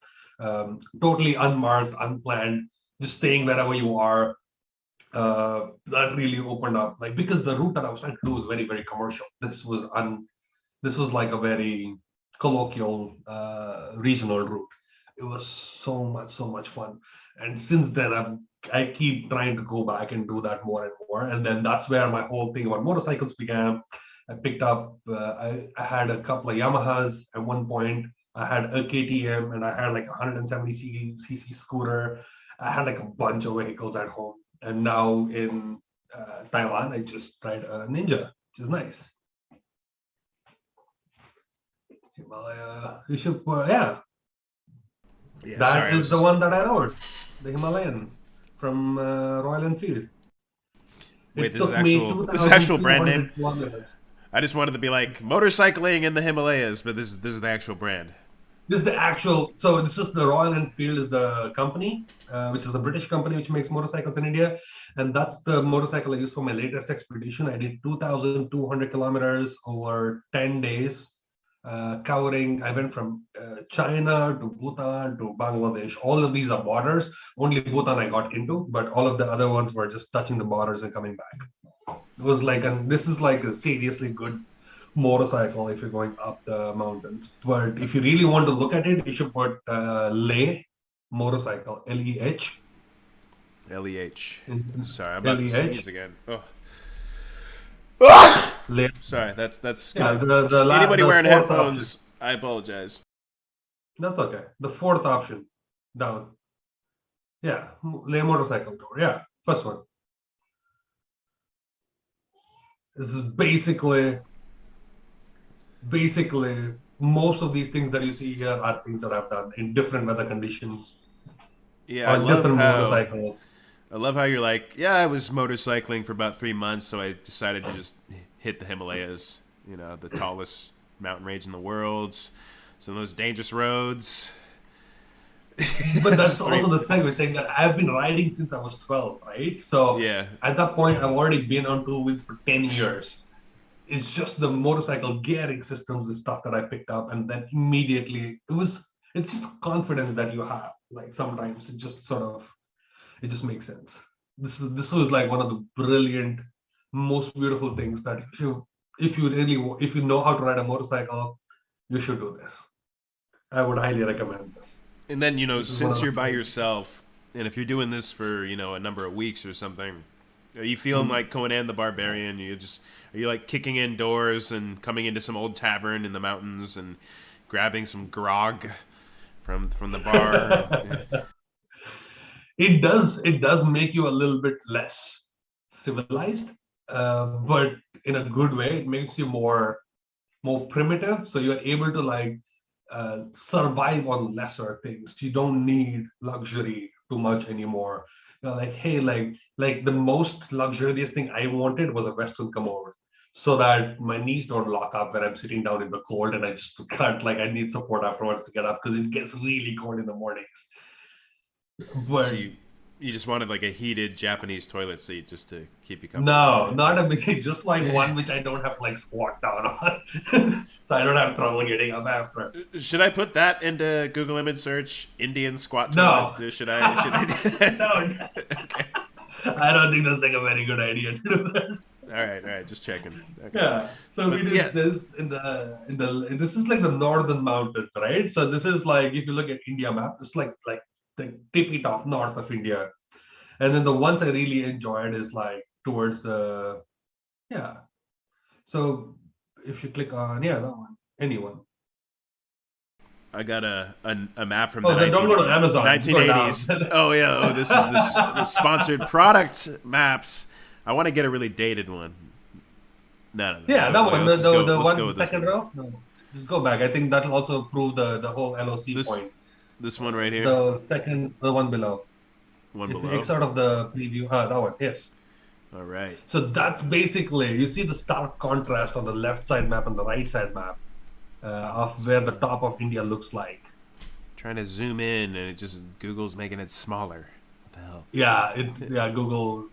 totally unmarked, unplanned, just staying wherever you are. That really opened up, like, because the route that I was trying to do was very, very commercial. This was like a very colloquial, regional route. It was so much fun. And since then, I keep trying to go back and do that more and more. And then that's where my whole thing about motorcycles began. I picked up, I had a couple of Yamahas at one point. I had a KTM, and I had like a 170cc scooter. I had like a bunch of vehicles at home. And now in Taiwan, I just tried a Ninja, which is nice. Himalaya, you should, yeah. Yeah, That sorry, is the one that I rode, the Himalayan from Royal Enfield. Wait, It took me this is actual brand name. 2,200 kilometers. I just wanted to be like motorcycling in the Himalayas, but this is the actual brand. This is the actual, so this is the Royal Enfield is the company, which is a British company which makes motorcycles in India. And that's the motorcycle I used for my latest expedition. I did 2,200 kilometers over 10 days, covering, I went from China to Bhutan to Bangladesh. All of these are borders. Only Bhutan I got into, but all of the other ones were just touching the borders and coming back. It was like, and this is like a seriously good motorcycle if you're going up the mountains. But if you really want to look at it, you should put Leh motorcycle, Leh. Leh. Mhm. Sorry, I'm about to Leh. sneeze again. Oh. Leh. Sorry, that's Yeah, anybody the wearing fourth headphones. option. I apologize. That's okay. The fourth option down. Yeah, Leh motorcycle tour. Yeah, first one. This is basically most of these things that you see here are things that I've done in different weather conditions Yeah, on different motorcycles. I love how you're like, yeah, I was motorcycling for about 3 months, so I decided to just hit the Himalayas. You know, the tallest mountain range in the world, some of those dangerous roads. But that's also the segue saying that I've been riding since I was 12, right? So Yeah, at that point, I've already been on two wheels for 10 years. It's just the motorcycle gearing systems and stuff that I picked up, and then immediately it's just confidence that you have. Like sometimes it just sort of it just makes sense. This was like one of the brilliant, most beautiful things that if you know how to ride a motorcycle, you should do this. I would highly recommend this. and then This is one of since the you're by things. yourself, and if you're doing this for a number of weeks or something, are you feeling Mhm. like Conan the Barbarian? Are you like kicking in doors and coming into some old tavern in the mountains and grabbing some grog from the bar? It does make you a little bit less civilized. but in a good way. It makes you more primitive, so you're able to like survive on lesser things. You don't need luxury too much anymore. You're like, hey, like the most luxurious thing I wanted was a Western commode, so that my knees don't lock up when I'm sitting down in the cold, and I just can't, like, I need support afterwards to get up because it gets really cold in the mornings. So But you just wanted like a heated Japanese toilet seat just to keep you comfortable, no, right? not a big, just like one which I don't have to like squat down on, so I don't have trouble getting up after. Should I put that into Google image search? Indian squat toilet? No, Should I? Should I? Do that? don't. Okay. I don't think that's like a very good idea to do that. All right. Just checking. Okay. Yeah. So we But yeah, did this in this is like the northern mountains, right? So this is like if you look at India map, it's like the tippy top north of India. And then the ones I really enjoyed is like towards the yeah. So if you click on that one, anyone. I got a map from the Oh, then don't go to Amazon. Just go down. 1980s. Oh yeah. Oh, this is the sponsored product maps. I want to get a really dated one. No. Yeah, that one, Let's just go. the Let's go one with this second one. row. No, just go back. I think that'll also prove the whole LOC This point. this one right here. The one below. One If you below. X out of the preview, that one, yes. All right. So that's basically, you see the stark contrast on the left side map and the right side map of where the top of India looks like. Trying to zoom in and it just Google's making it smaller. What the hell? Google,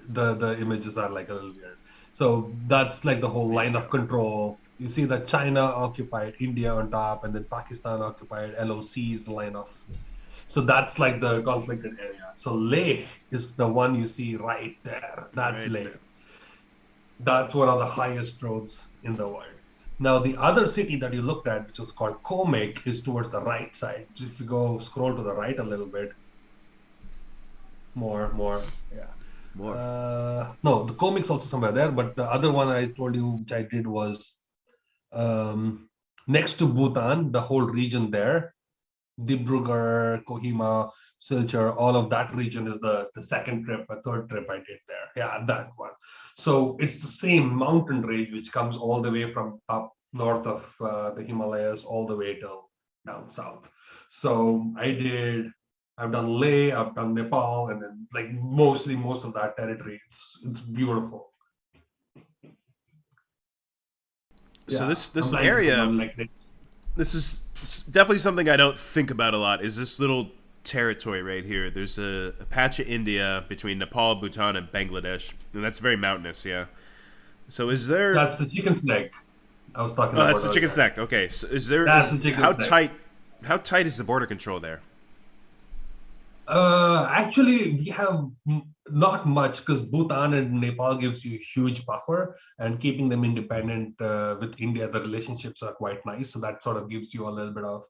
the images are like a little weird. So that's like the whole line of control. You see that China occupied India on top, and then Pakistan occupied LOC is the line of. So that's like the conflicted area. So Leh is the one you see right there. That's Right Leh. there. That's one of the highest roads in the world. Now, the other city that you looked at, which was called Komek, is towards the right side. So if you go scroll to the right a little bit, more, yeah. More. No, the Komek's also somewhere there, but the other one I told you, which I did, was next to Bhutan, the whole region there, Dibrugarh, Kohima, Silchar, all of that region is the second trip, a third trip I did there. Yeah, that one. So it's the same mountain range which comes all the way from up north of the Himalayas all the way till down south. So I've done Leh, I've done Nepal, and then like mostly most of that territory. It's beautiful. So Yeah, this I'm this planning to put area, one like this is definitely something I don't think about a lot. Is this little territory right here? There's a patch of India between Nepal, Bhutan, and Bangladesh, and that's very mountainous. Yeah. So is there? that's the chicken's neck I was talking Oh, about that's the chicken's earlier. neck. Okay. So is there? That's the chicken's neck. How tight is the border control there? Actually, we have not much because Bhutan and Nepal gives you a huge buffer, and keeping them independent with India, the relationships are quite nice. So that sort of gives you a little bit of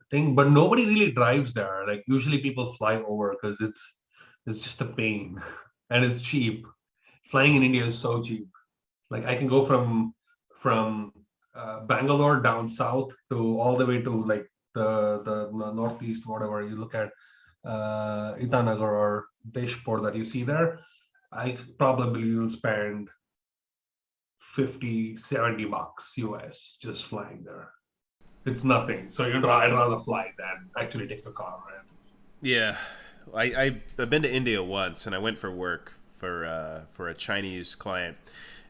thing. But nobody really drives there. Like usually people fly over because it's just a pain, and it's cheap. Flying in India is so cheap. Like I can go from Bangalore down south to all the way to like the northeast, whatever you look at, Itanagar or Deshpur that you see there. I probably will spend 50-70 bucks US just flying there. It's nothing. So I'd rather fly than actually take the car, right? Yeah, I've been to India once, and I went for work for a Chinese client,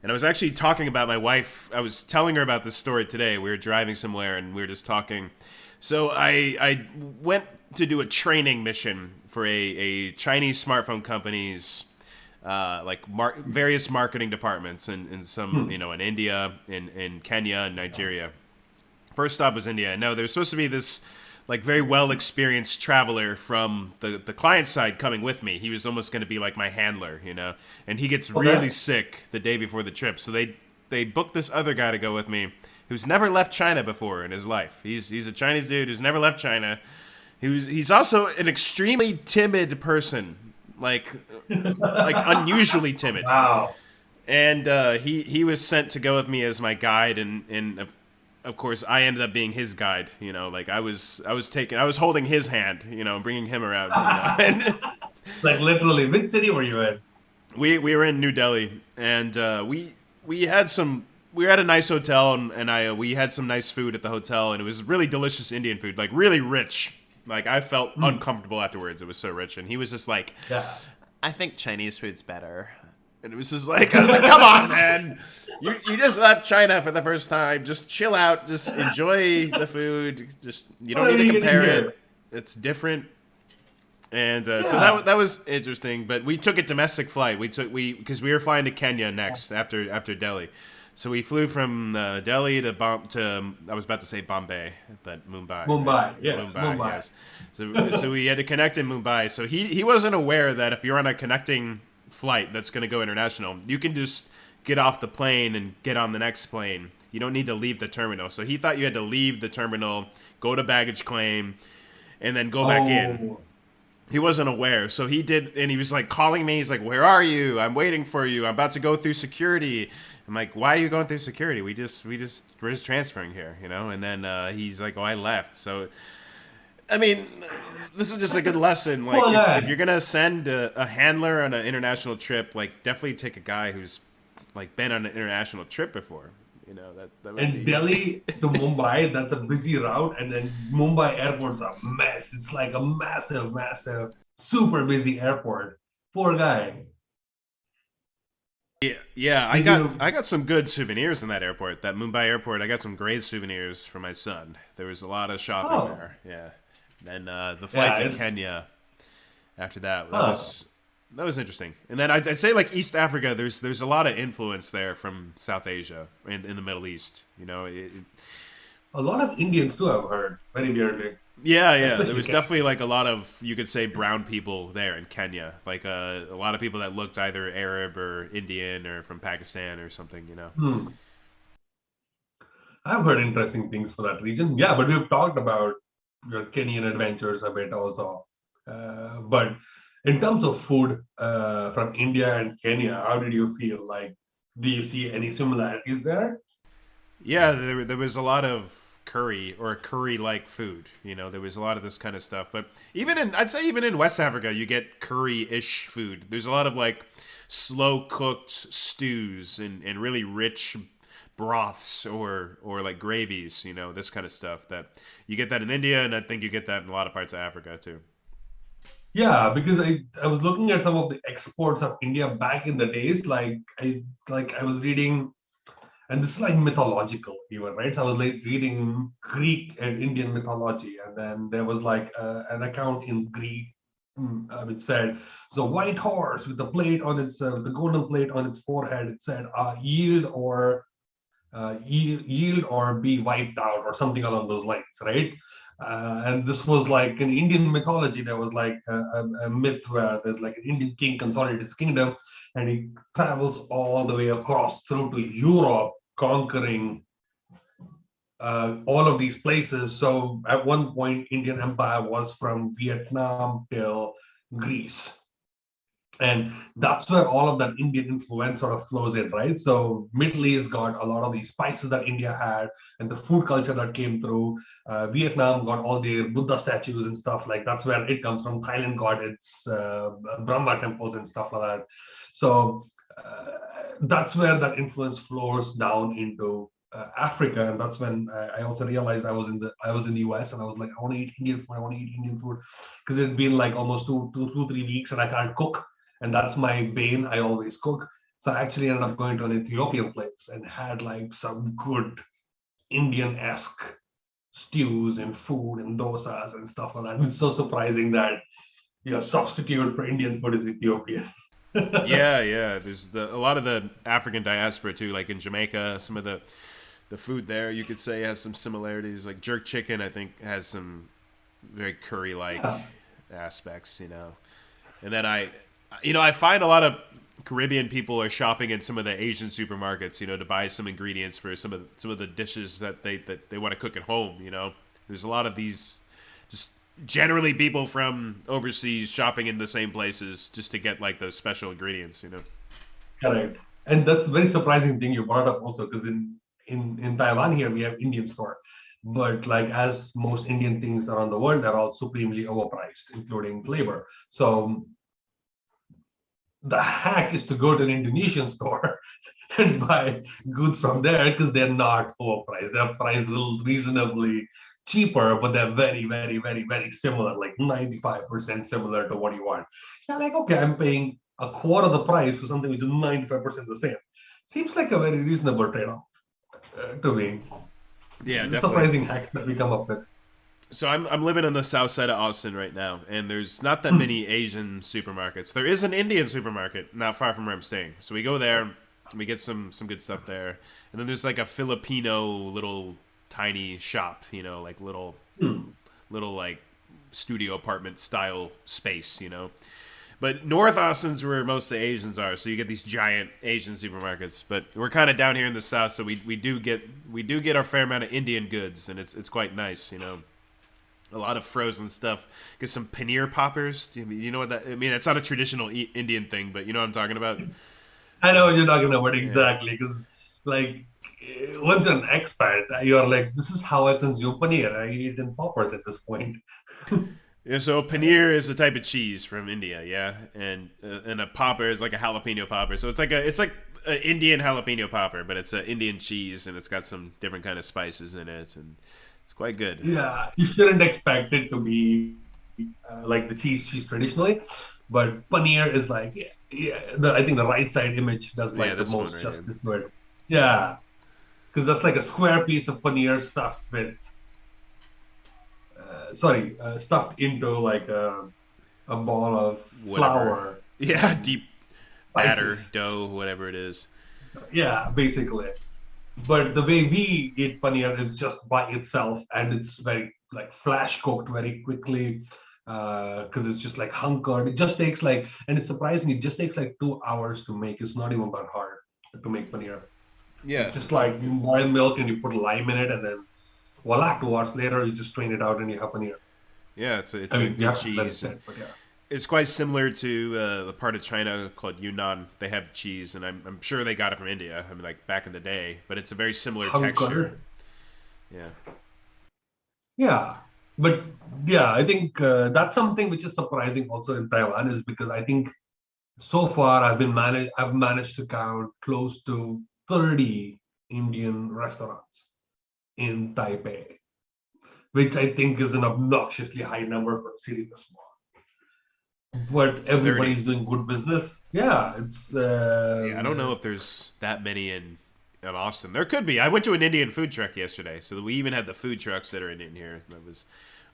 and I was actually talking about my wife. I was telling her about this story today. We were driving somewhere, and we were just talking. So I went to do a training mission for a Chinese smartphone company's various marketing departments in some in India, in Kenya, and Nigeria. First stop was India. No, there's supposed to be this like very well experienced traveler from the client side coming with me. He was almost going to be like my handler, and he gets really sick the day before the trip. So they booked this other guy to go with me who's never left China before in his life. He's a Chinese dude who's never left China. He's also an extremely timid person, like unusually timid. Wow. And he was sent to go with me as my guide, and of course, I ended up being his guide. Like I was holding his hand, bringing him around. And Like literally, which city were you in? We were in New Delhi, and we had some. We were at a nice hotel, and I we had some nice food at the hotel, and it was really delicious Indian food, like really rich. Like I felt Hmm. uncomfortable afterwards. It was so rich, and he was just like, Yeah. "I think Chinese food's better." And it was just like I was like, "Come on, man! You just left China for the first time. Just chill out. Just enjoy the food. Just you What don't are need to we eating compare it. here? It's different." And so Yeah. that was interesting, but we took a domestic flight. We because we were flying to Kenya next after Delhi, so we flew from Delhi to I was about to say Bombay, but Mumbai, right? Mumbai. Yeah. Mumbai, Mumbai. yes. So we had to connect in Mumbai. So he wasn't aware that if you're on a connecting flight that's going to go international, you can just get off the plane and get on the next plane. You don't need to leave the terminal. So he thought you had to leave the terminal, go to baggage claim, and then go back in. Oh, He wasn't aware, so he did, and he was like calling me. He's like, "Where are you? I'm waiting for you. I'm about to go through security." I'm like, "Why are you going through security? We're just transferring here, you know." And then he's like, "Oh, I left." So, I mean, this is just a good lesson. Like, poor if guy. you're gonna send a handler on an international trip, like, definitely take a guy who's like been on an international trip before. You know that would And be. Delhi to Mumbai, that's a busy route. And then Mumbai airport's a mess. It's like a massive, massive, super busy airport. Poor guy. Yeah, yeah, Did I you? got some good souvenirs in that airport. That Mumbai airport, I got some great souvenirs for my son. There was a lot of shopping Oh, there. Yeah. Then the flight yeah. to It's, Kenya after that, huh. that was interesting. And then I'd say like East Africa, there's a lot of influence there from South Asia in the Middle East. You know, A lot of Indians too, I've heard, very weirdly, yeah, yeah. There especially was Kenya. definitely like a lot of you could say brown people there in Kenya, like a lot of people that looked either Arab or Indian or from Pakistan or something. You know. Hmm. I've heard interesting things for that region. Yeah, but we've talked about your Kenyan adventures a bit also. But in terms of food from India and Kenya, how did you feel? Like, do you see any similarities there? Yeah, there was a lot of curry or curry like food. You know, there was a lot of this kind of stuff. But I'd say even in West Africa, you get curry ish food. There's a lot of like slow cooked stews and really rich broths or like gravies. You know, this kind of stuff that you get that in India, and I think you get that in a lot of parts of Africa too. Yeah, because I was looking at some of the exports of India back in the days. I was reading, and this is like mythological even, right? So I was like reading Greek and Indian mythology, and then there was like an account in Greek which said, "So white horse with the plate on its with the golden plate on its forehead." It said, yield or be wiped out," or something along those lines, right? And this was like in Indian mythology. There was like a myth where there's like an Indian king consolidates his kingdom, and he travels all the way across through to Europe, conquering all of these places. So at one point, Indian Empire was from Vietnam till Greece, and that's where all of that Indian influence sort of flows in, right? So Middle East got a lot of these spices that India had, and the food culture that came through. Vietnam got all the Buddha statues and stuff, like that's where it comes from. Thailand got its Brahma temples and stuff like that. So uh, that's where that influence flows down into Africa, and that's when I also realized I was in the US, and I was like, I want to eat Indian food. I want to eat Indian food because it'd been like almost 3 weeks, and I can't cook, and that's my bane. I always cook. So I actually ended up going to an Ethiopian place and had like some good Indian-esque stews and food and dosas and stuff like that. It's so surprising that substitute for Indian food is Ethiopian. Yeah, yeah. There's a lot of the African diaspora too, like in Jamaica. Some of the food there you could say has some similarities. Like jerk chicken, I think has some very curry like Yeah, aspects. You know, and then I find a lot of Caribbean people are shopping in some of the Asian supermarkets. You know, to buy some ingredients for some of the dishes that they want to cook at home. You know, there's a lot of these just generally people from overseas shopping in the same places just to get like those special ingredients. You know. correct. And that's a very surprising thing you brought up also, because in Taiwan here we have Indian store, but like as most Indian things around the world, they're all supremely overpriced, including labor. So the hack is to go to an Indonesian store and buy goods from there because they're not overpriced. They're priced reasonably cheaper, but they're very, very, very, very similar, like 95% similar to what you want. Yeah, like, okay, I'm paying a quarter of the price for something which is 95% the same. Seems like a very reasonable trade-off to me. Yeah, definitely. Surprising hacks that we come up with. So I'm living on the south side of Austin right now, and there's not that many Asian supermarkets. There is an Indian supermarket not far from where I'm staying. So we go there, and we get some good stuff there. And then there's like a Filipino little tiny shop, like little like studio apartment style space, But North Austin's where most of the Asians are, so you get these giant Asian supermarkets. But we're kind of down here in the south, so we do get our fair amount of Indian goods, and it's quite nice, A lot of frozen stuff. Get some paneer poppers. Do you know what that? I mean, it's not a traditional Indian thing, but you know what I'm talking about. I know what you're talking about Yeah. exactly, because like once you're an expat, you're like, this is how I consume paneer. I eat it in poppers at this point. Yeah, so paneer is a type of cheese from India, yeah, and a popper is like a jalapeno popper. So it's like an Indian jalapeno popper, but it's an Indian cheese and it's got some different kind of spices in it, and it's quite good. Yeah, you shouldn't expect it to be like the cheese traditionally, but paneer is like, I think the right side image does Yeah, like the this one most right here. justice to it. Yeah, because that's like a square piece of paneer stuffed into like a ball of Whatever. flour Yeah, and deep batter, spices. dough, whatever it is. Yeah, basically. But the way we eat paneer is just by itself, and it's very like flash cooked very quickly because it's just like hunkered. It just takes like, and it's surprising, it just takes like 2 hours to make. It's not even that hard to make paneer. Yeah, It's just it's a, like you boil milk and you put lime in it, and then voila, 2 hours later you just strain it out and you have paneer. yeah, it's I a mean, you good have to let it cheese, and sit, but yeah. it's quite similar to the part of China called Yunnan. They have cheese, and I'm sure they got it from India. I mean, like back in the day, but it's a very similar texture. Hunkered. Yeah. Yeah, but yeah, I think that's something which is surprising also in Taiwan is because I think so far I've managed to count close to 30 Indian restaurants in Taipei, which I think is an obnoxiously high number for a city this small. But 30. everybody's doing good business. Yeah, it's Yeah, I don't know if there's that many in Austin. There could be. I went to an Indian food truck yesterday, so we even had the food trucks that are in here. It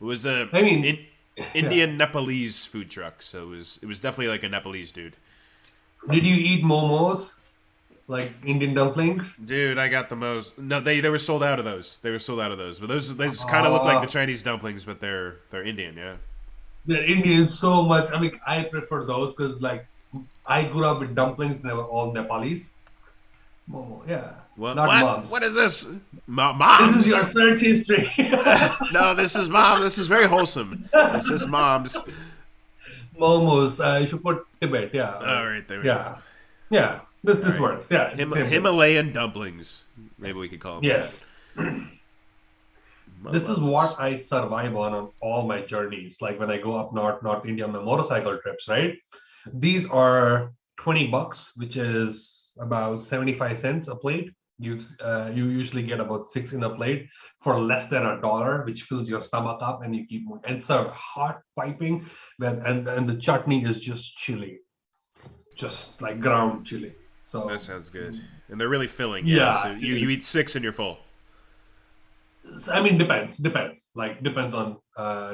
was a I mean, in, yeah. Indian Nepalese food truck, so it was definitely like a Nepalese dude. Did you eat momos like Indian dumplings? Dude, I got the most. No, they were sold out of those. They were sold out of those, but those they just kind of look like the Uh, Chinese dumplings, but they're Indian. Yeah. the Indians so much. I mean, I prefer those because like I grew up with dumplings. They were all Nepalese. Momo, yeah, What? not What? moms. What is this? This is Moms? your search history. No, this is mom. This is very wholesome. This is moms. Momos. You should put Tibet. Yeah, All right, there we go. yeah, yeah. This All this right, works. Yeah, it's the same thing. Himalayan dumplings. Maybe we could call them that. Yes, this is Momos. what I survive on all my journeys. Like when I go up North India on my motorcycle trips, right? These are $20, which is about 75 cents a plate. You usually get about six in a plate for less than $1, which fills your stomach up, and you keep moving. And served hot piping, and the chutney is just chili, just like ground chili. That So sounds good. And they're really filling, yeah. So yeah, you eat six and you're full. I mean, depends. Like depends on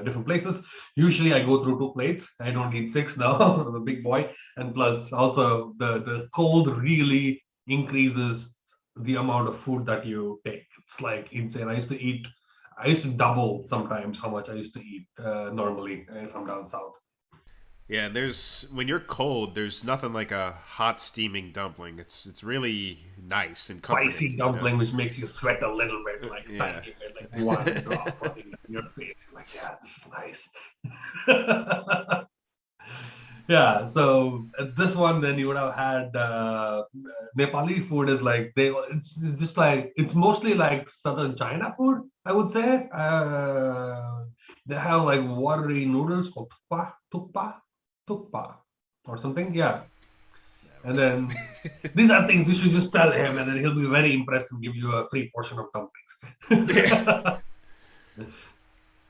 different places. Usually, I go through two plates. I don't eat six now. I'm a big boy, and plus, also the cold really increases the amount of food that you take. It's like insane. I used to double sometimes how much I used to eat normally if I'm down south. Yeah, there's when you're cold, there's nothing like a hot steaming dumpling. It's really nice and comforting, Spicy dumpling, which makes you sweat a little bit, like Yeah. tiny bit, like one drop running down your face. Like, yeah, this is nice. Yeah, so this one, then you would have had Nepali food is like it's just like it's mostly like southern China food, I would say. They have like watery noodles called tukpa or something. Yeah, And then these are things you should just tell him, and then he'll be very impressed and give you a free portion of dumplings.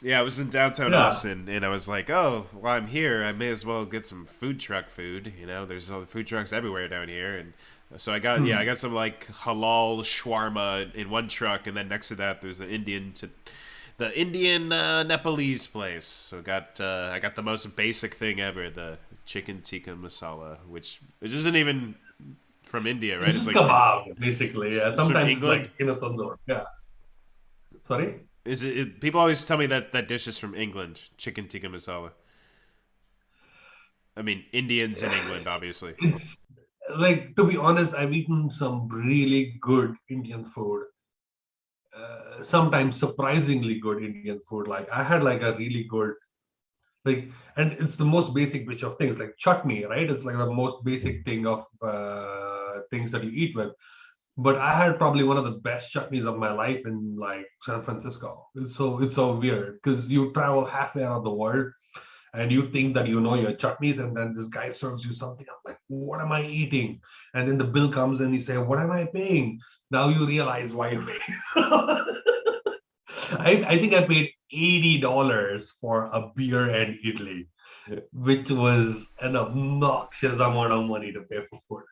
Yeah, I was in downtown Yeah. Austin, and I was like, "Oh, while I'm here, I may as well get some food truck food." You know, there's all the food trucks everywhere down here, and so I Hmm. got some like halal shawarma in one truck, and then next to that, there's the Indian Nepalese place. So I got the most basic thing ever, the chicken tikka masala, which isn't even from India, It's right? It's just like from kebab, basically. Yeah. it's from Sometimes it's England. like in a tandoor. Yeah. Sorry? People always tell me that that dish is from England, chicken tikka masala. I mean, Indians in England, obviously. It's like, to be honest, I've eaten some really good Indian food. Sometimes surprisingly good Indian food. Like I had like a really good like, and it's the most basic which of things like chutney, right? It's like the most basic thing of things that you eat with. But I had probably one of the best chutneys of my life in like San Francisco. It's so weird because you travel halfway around the world and you think that you know your chutneys, and then this guy serves you something. I'm like, what am I eating? And then the bill comes and you say, what am I paying? Now you realize why you're paying. I think I paid $80 for a beer and idli, which was an obnoxious amount of money to pay for food.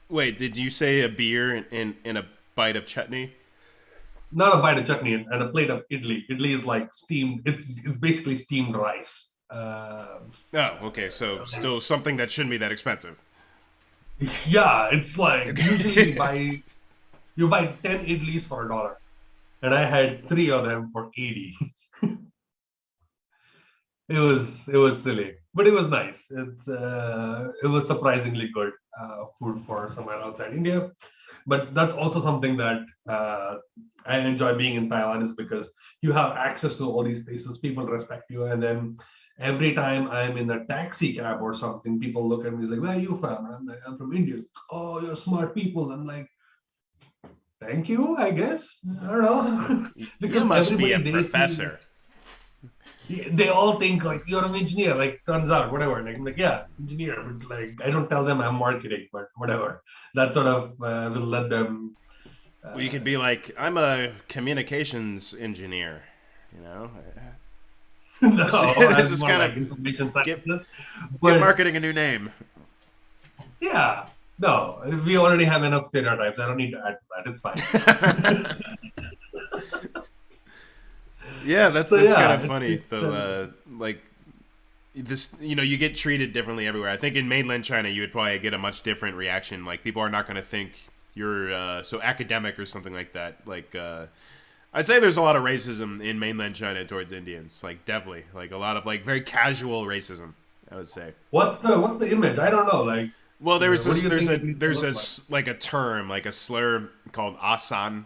Wait, did you say a beer and a bite of chutney? Not a bite of chutney and a plate of idli. Idli is like steamed. It's basically steamed rice. Oh, okay. So still something that shouldn't be that expensive. Yeah, it's like usually you buy 10 idlis for $1, and I had three of them for 80. It was silly, but it was nice. It was surprisingly good food for somewhere outside India. But that's also something that I enjoy being in Taiwan is because you have access to all these places. People respect you, and then every time I'm in a taxi cab or something, people look at me like, "Where are you from?" And I'm like, "I'm from India." Oh, you're smart people. I'm like, "Thank you, I guess." I don't know, You because must be everybody a they see professor. they all think like you're an engineer. Like turns out, whatever. Like I'm like, yeah, engineer. But like I don't tell them I'm marketing, but whatever. That sort of will let them. Well, you Uh, could be like, I'm a communications engineer. You know, no, it's I'm just more kind like of information give scientist. give But marketing a new name. yeah, no, we already have enough stereotypes. I don't need to add to that. It's fine. Yeah, So that's kind yeah, of funny though. Like this, you get treated differently everywhere. I think in mainland China, you would probably get a much different reaction. Like people are not going to think you're so academic or something like that. Like I'd say there's a lot of racism in mainland China towards Indians. Like definitely, like a lot of like very casual racism. I would say. what's the image? I don't know. Like, Well, there was what do this. you think it needs to look like? Like a term, like a slur called asan,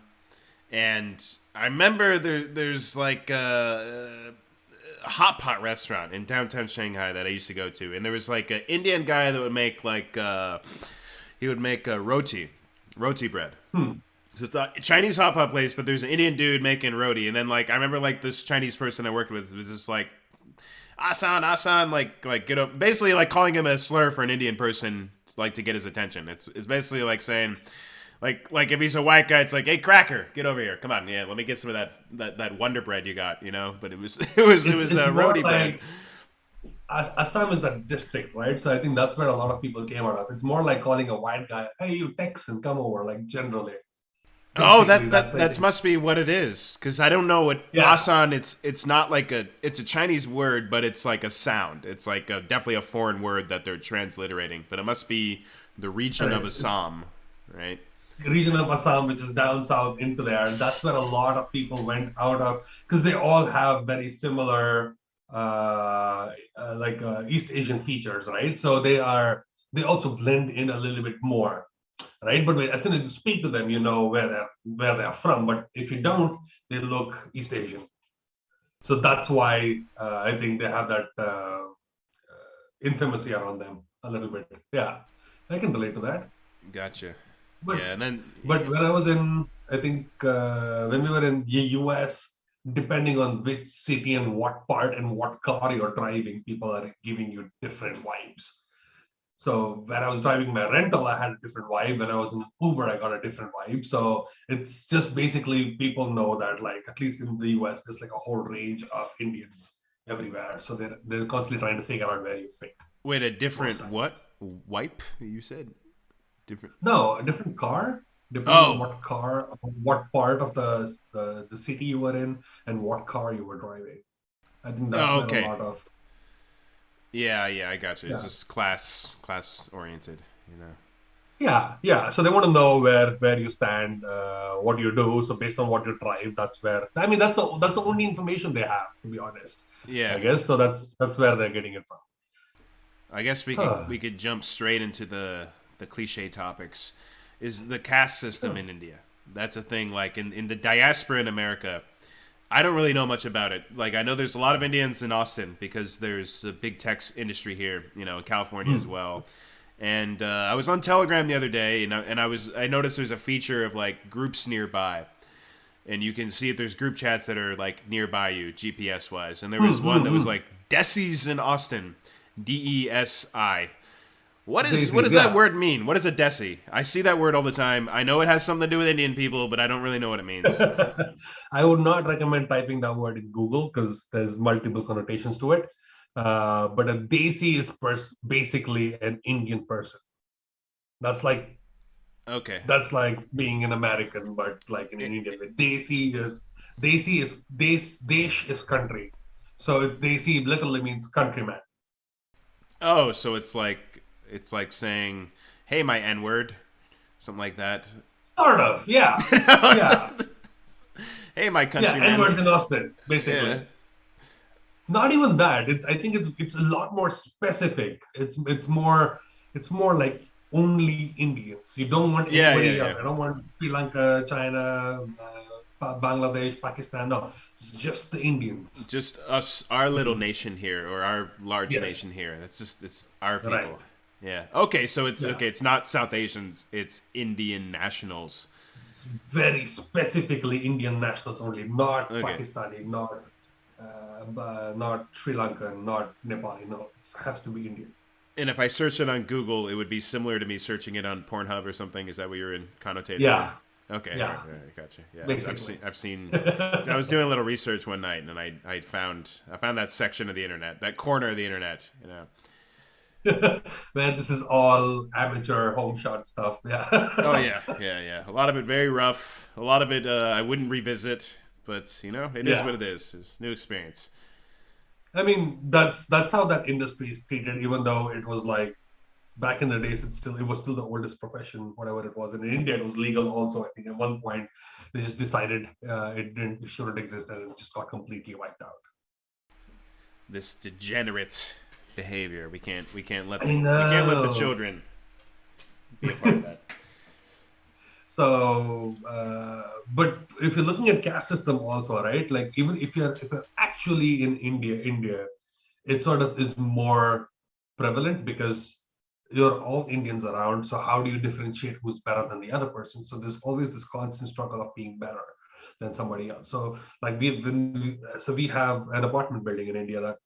and I remember there's like a hot pot restaurant in downtown Shanghai that I used to go to, and there was like an Indian guy that would make like he would make roti bread. Hmm. So it's a Chinese hot pot place, but there's an Indian dude making roti, and then like I remember like this Chinese person I worked with was just like Asan, like get up, basically like calling him a slur for an Indian person, like to get his attention. It's basically like saying, like if he's a white guy, it's like, hey cracker, get over here, come on, yeah, let me get some of that Wonder Bread you got, But it was it It's was it's more roti bread. like Assam is the district, right? So I think that's where a lot of people came out of. It's more like calling a white guy, "Hey, you Texan, come over." Like generally, Oh, basically, that's I that think. must be what it is, because I don't know what Yeah, Asan. It's not like it's a Chinese word, but it's like a sound. It's like definitely a foreign word that they're transliterating, but it must be the region of correct. It's Assam, right? region of Assam, which is down south into there, and that's where a lot of people went out of because they all have very similar, East Asian features, right? So they also blend in a little bit more, right? But as soon as you speak to them, you know where they're from. But if you don't, they look East Asian. So that's why I think they have that infamy around them a little bit. Yeah, I can relate to that. Gotcha. But Yeah, and then but when I was in, I think when we were in the US, depending on which city and what part and what car you're driving, people are giving you different vibes. So when I was driving my rental, I had a different vibe. When I was in Uber, I got a different vibe. So it's just basically people know that, like, at least in the US, there's like a whole range of Indians everywhere. So they're constantly trying to figure out where you fit Wait, a most different time. what? Wipe? You said different. No, a different car, depending on Oh, what car, what part of the city you were in, and what car you were driving. I think that's oh, where a okay. lot of Yeah, yeah, I got you. It's yeah. just class oriented. You know. Yeah, yeah. So they want to know where you stand, what you do. So based on what you drive, that's where I mean that's the only information they have, to be honest. I Yeah, guess so. That's where they're getting it from. I guess we could jump straight into the cliche topics. Is the caste system Sure. in India? That's a thing. Like in the diaspora in America, I don't really know much about it. Like I know there's a lot of Indians in Austin because there's a big tech industry here, in California as Hmm. well. And I was on Telegram the other day, I noticed there's a feature of like groups nearby, and you can see if there's group chats that are like nearby you GPS wise. And there Hmm. was one Hmm. that was Hmm. like Desi's in Austin, DESI. What Daisies, does that yeah. word mean? What is a desi? I see that word all the time. I know it has something to do with Indian people, but I don't really know what it means. I would not recommend typing that word in Google because there's multiple connotations to it. But a Desi is basically an Indian person. That's like Okay. that's like being an American, but like in an Indian way. Desi is Desh is country. So Desi literally means countryman. Oh, so it's like saying, "Hey, my N word," something like that. Sort of, yeah. Yeah. Hey, my Yeah, countrymen. N-words in Austin, Yeah. basically. Not even that. I think it's a lot more specific. It's more like only Indians. You don't want Yeah, yeah, anybody else. yeah. I don't want Sri Lanka, China, Bangladesh, Pakistan. No, it's just the Indians. Just us, our little nation here, or our large Yes, nation here. It's our right. people. Yeah. Okay, so it's Yeah, okay. It's not South Asians. It's Indian nationals. very specifically Indian nationals only, not Okay. Pakistani, not Sri Lankan, not Nepali. No, it has to be Indian. And if I search it on Google, it would be similar to me searching it on Pornhub or something. Is that what you're connotating there? Yeah, Okay, yeah, all right, gotcha. Yeah, I've seen. basically. I've seen. I was doing a little research one night, and I found that section of the internet, that corner of the internet. Man, this is all amateur home shot stuff. Oh Yeah. yeah, yeah, yeah. A lot of it very rough. A lot of it I wouldn't revisit, but it is what Yeah. it is. It's new experience. I mean, that's how that industry is treated, even though it was like back in the days, it was still the oldest profession, whatever it was. And in India, it was legal also. I think at one point they just decided it shouldn't exist and it just got completely wiped out. This degenerate behavior. I We can't let the know. children be a part of that. So, but if you're looking at caste system also, right? Like even if you're actually in India, it sort of is more prevalent because you're all Indians around. So how do you differentiate who's better than the other person? So there's always this constant struggle of being better than somebody else. So like we have an apartment building in India that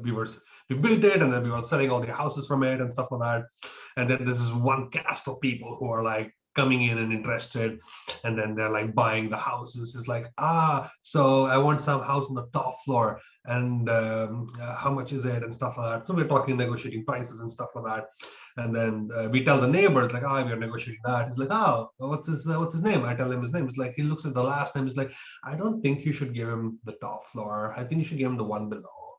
we built it and then we were selling all the houses from it and stuff like that. And then this is one cast of people who are like coming in and interested, and then they're like buying the houses. It's like, so I want some house on the top floor, and how much is it and stuff like that. So we're talking negotiating prices and stuff like that. And then we tell the neighbors like, we're negotiating that. He's like, what's his name? I tell him his name. It's like he looks at the last name. He's like, I don't think you should give him the top floor. I think you should give him the one below.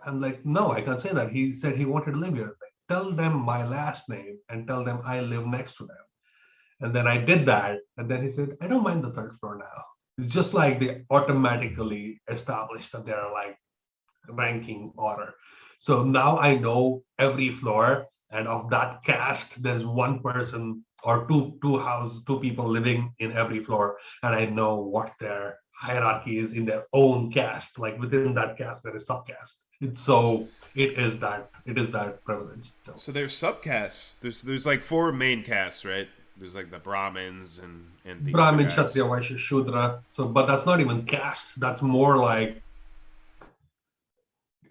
I'm like, no, I can't say that. He said he wanted to live here. Like, tell them my last name and tell them I live next to them. And then I did that. And then he said, I don't mind the third floor now. It's just like they automatically established that they're like ranking order. So now I know every floor, and of that cast, there's one person or two people living in every floor, and I know what their hierarchy is in their own cast. Like within that cast, there is subcast. It is that privileged. So So there's subcasts. There's like four main casts, right? There's like the Brahmins and the other Brahmin, guys. Kshatriya, Vaishya, Shudra. So, but that's not even caste. That's more like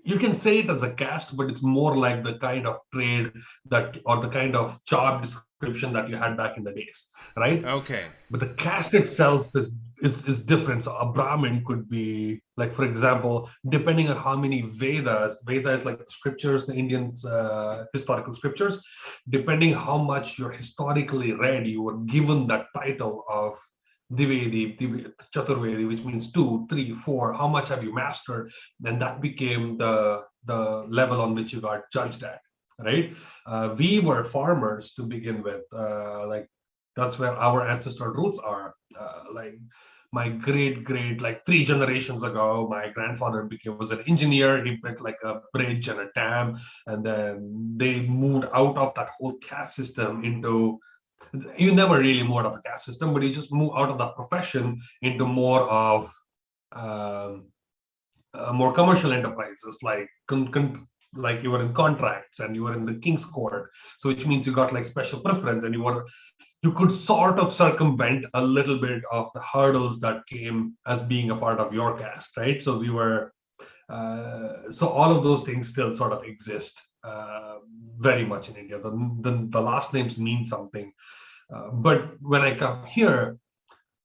you can say it as a caste, but it's more like the kind of trade that, or the kind of job description that you had back in the days, right? Okay. But the caste itself is different. So a Brahmin could be like, for example, depending on how many Veda is like the scriptures, the Indians historical scriptures, depending how much you're historically read, you were given that title of Divedi, Chaturvedi, which means 2, 3, 4. How much have you mastered? And that became the level on which you got judged at, right? We were farmers to begin with. Like that's where our ancestral roots are. Like my great, like 3 generations ago, my grandfather was an engineer. He built like a bridge and a dam, and then they moved out of that whole caste system into, you never really move out of a caste system, but you just move out of that profession into more of um, more commercial enterprises, like you were in contracts and you were in the king's court, so which means you got like special preference, and you could sort of circumvent a little bit of the hurdles that came as being a part of your caste, right? So we were so all of those things still sort of exist very much in India. The last names mean something. But when I come here,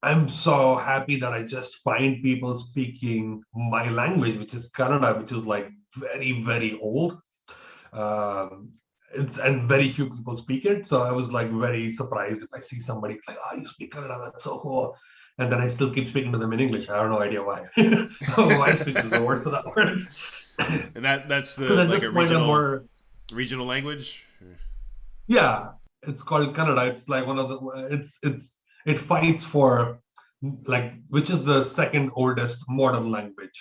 I'm so happy that I just find people speaking my language, which is Kannada, which is like very old. Um, and very few people speak it. So I was like very surprised if I see somebody like, "Oh, you speak Kannada, that's so cool." And then I still keep speaking to them in English. I have no idea why. My wife switches the words so that works. And that's Because the at like this a point, I'm more, regional language. yeah, it's called Kannada. It's like one of the, it fights for like, which is the second oldest modern language.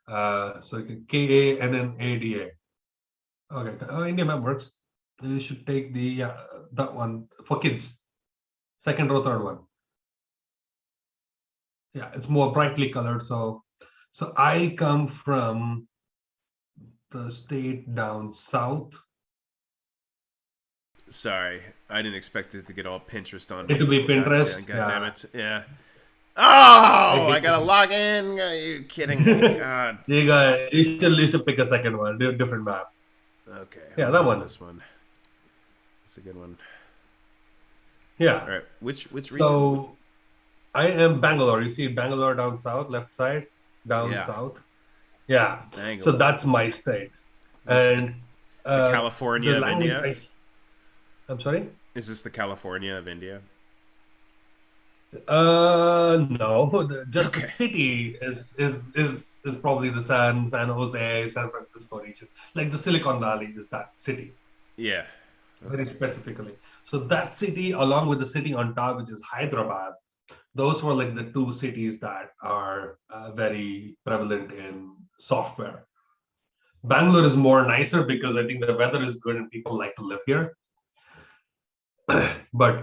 So Kannada. Okay, India map works. You should take the, yeah, that one for kids. Second row, third one. Yeah, it's more brightly colored. So I come from the state down south. Sorry, I didn't expect it to get all Pinterest on It to me. be Pinterest. God damn Yeah, it. Yeah. I Oh, I hate gotta it. log in. Are you kidding? God. You should pick a second one, different map. Okay, Yeah, hold that on. one. This one. It's a good one. Yeah. All right. Which region? So I am Bangalore. You see Bangalore down south, left side, down Yeah, south. Yeah. So Bangalore. that's my state. This is And the the California of language India. I'm sorry? Is this the California of India? No, just the Okay. city is probably the San Jose, San Francisco region. Like the Silicon Valley is that city, Yeah. very Okay. specifically. So that city, along with the city on top, which is Hyderabad, those were like the 2 cities that are very prevalent in software. Bangalore is more nicer because I think the weather is good and people like to live here. But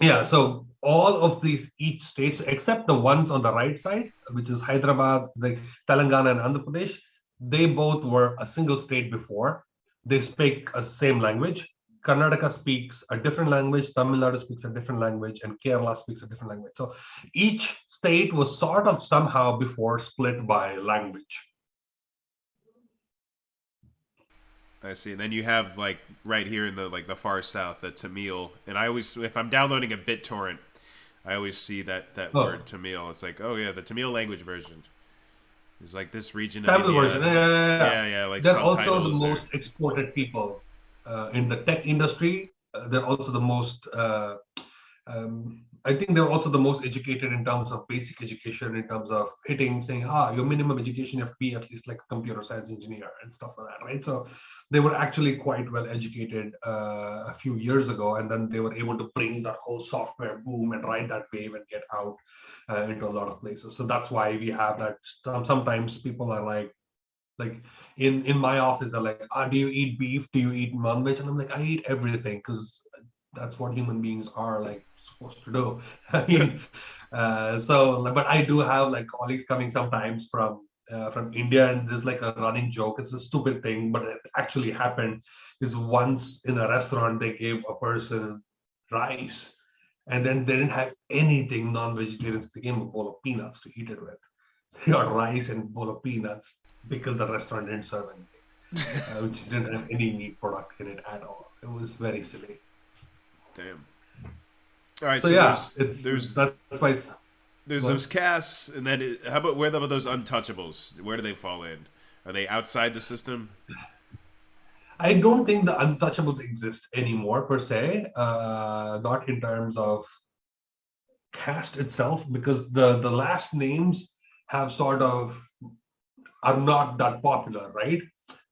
yeah, so all of these each states, except the ones on the right side, which is Hyderabad, like Telangana and Andhra Pradesh, they both were a single state before. They speak a same language. Karnataka speaks a different language, Tamil Nadu speaks a different language, and Kerala speaks a different language. So each state was sort of somehow before split by language. I see. And then you have like right here in the far south, the Tamil. And I always, if I'm downloading a BitTorrent, I always see that Oh, word Tamil. It's like, oh yeah, the Tamil language version. It's like this region of Tamil version. India. Yeah, yeah, yeah, yeah. Yeah, yeah, like They're also the subtitles or most exported people in the tech industry. They're also the most I think they're also the most educated in terms of basic education, in terms of hitting, saying, your minimum education, you have to be at least like a computer science engineer and stuff like that, right? So they were actually quite well educated a few years ago, and then they were able to bring that whole software boom and ride that wave and get out into a lot of places. So that's why we have that. Sometimes people are like in my office, they're like, do you eat beef? Do you eat non-veg? And I'm like, I eat everything because that's what human beings are like supposed to do. I mean, but I do have like colleagues coming sometimes from India, and there's like a running joke. It's a stupid thing, but it actually happened. Is once in a restaurant they gave a person rice, and then they didn't have anything non-vegetarian. So they gave him a bowl of peanuts to eat it with. your rice and bowl of peanuts because the restaurant didn't serve anything, which didn't have any meat product in it at all. It was very silly. Damn. All right, So so yeah, there's there's that's why. there's What? those casts, and then how about where about those untouchables? Where do they fall in? Are they outside the system? I don't think the untouchables exist anymore per se. Not in terms of caste itself, because the last names have sort of are not that popular, right?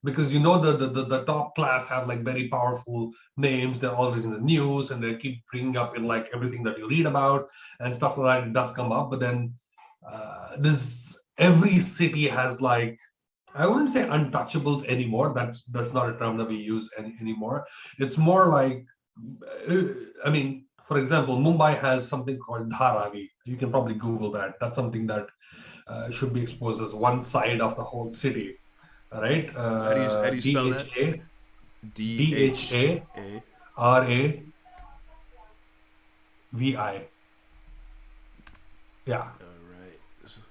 Because the top class have like very powerful names. They're always in the news and they keep bringing up in like everything that you read about and stuff like that. It does come up, but then this every city has like, I wouldn't say untouchables anymore. That's not a term that we use anymore. It's more like, uh, I mean, for example, Mumbai has something called Dharavi. You can probably Google that. That's something that should be exposed as one side of the whole city, right? How do you spell D that? H A D D H H A A. R A V I. Yeah. All right,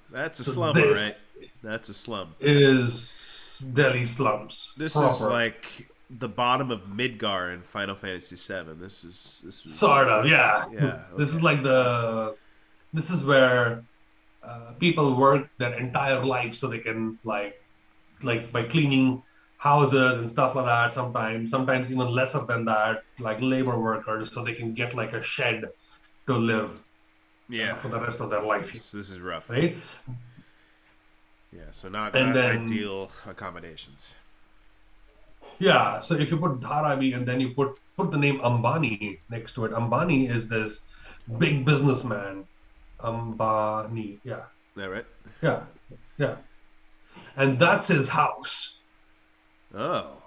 that's a So slum. All right, this that's a slum. is Delhi slums This is proper. like the bottom of Midgar in Final Fantasy VII. This was Sort of, yeah. yeah, This is okay. like this is where people work their entire life so they can like by cleaning houses and stuff like that. Sometimes even lesser than that, like labor workers, so they can get like a shed to live Yeah, for the rest of their life, this is rough. right? Yeah, so not And not then ideal accommodations. yeah, so if you put Dharavi and then you put the name Ambani next to it, Ambani is this big businessman. Ambani, yeah, Is that right? yeah, yeah, and that's his house, Oh,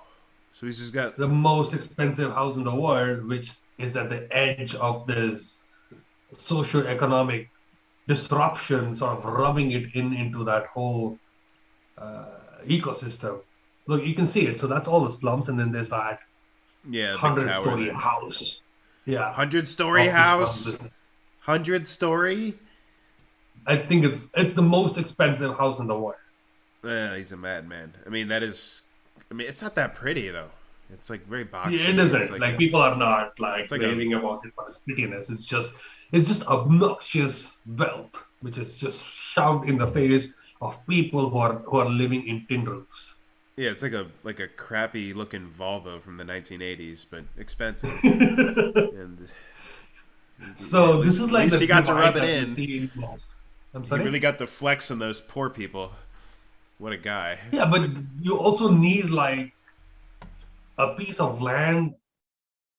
so he's just got the most expensive house in the world, which is at the edge of this socio-economic disruption, sort of rubbing it into that whole ecosystem. Look, you can see it. So that's all the slums, and then there's that yeah, a big tower hundred-story there. house, yeah, 100-story of this one house. business. 100-story. I think it's the most expensive house in the world. He's a madman. I mean, that is. I mean, it's not that pretty though. It's like very Yeah, it boxy. It's isn't. like Like a. people are not like It's like a. raving about it for its prettiness. It's just obnoxious wealth, which is just shoved in the face of people who are living in tin roofs. Yeah, it's like a crappy looking Volvo from the 1980s, but expensive. And yeah, So this is at like least the you got to rub divide it that you in. see in most. I'm He sorry. really got the flex on those poor people. What a guy. Yeah, but you also need like a piece of land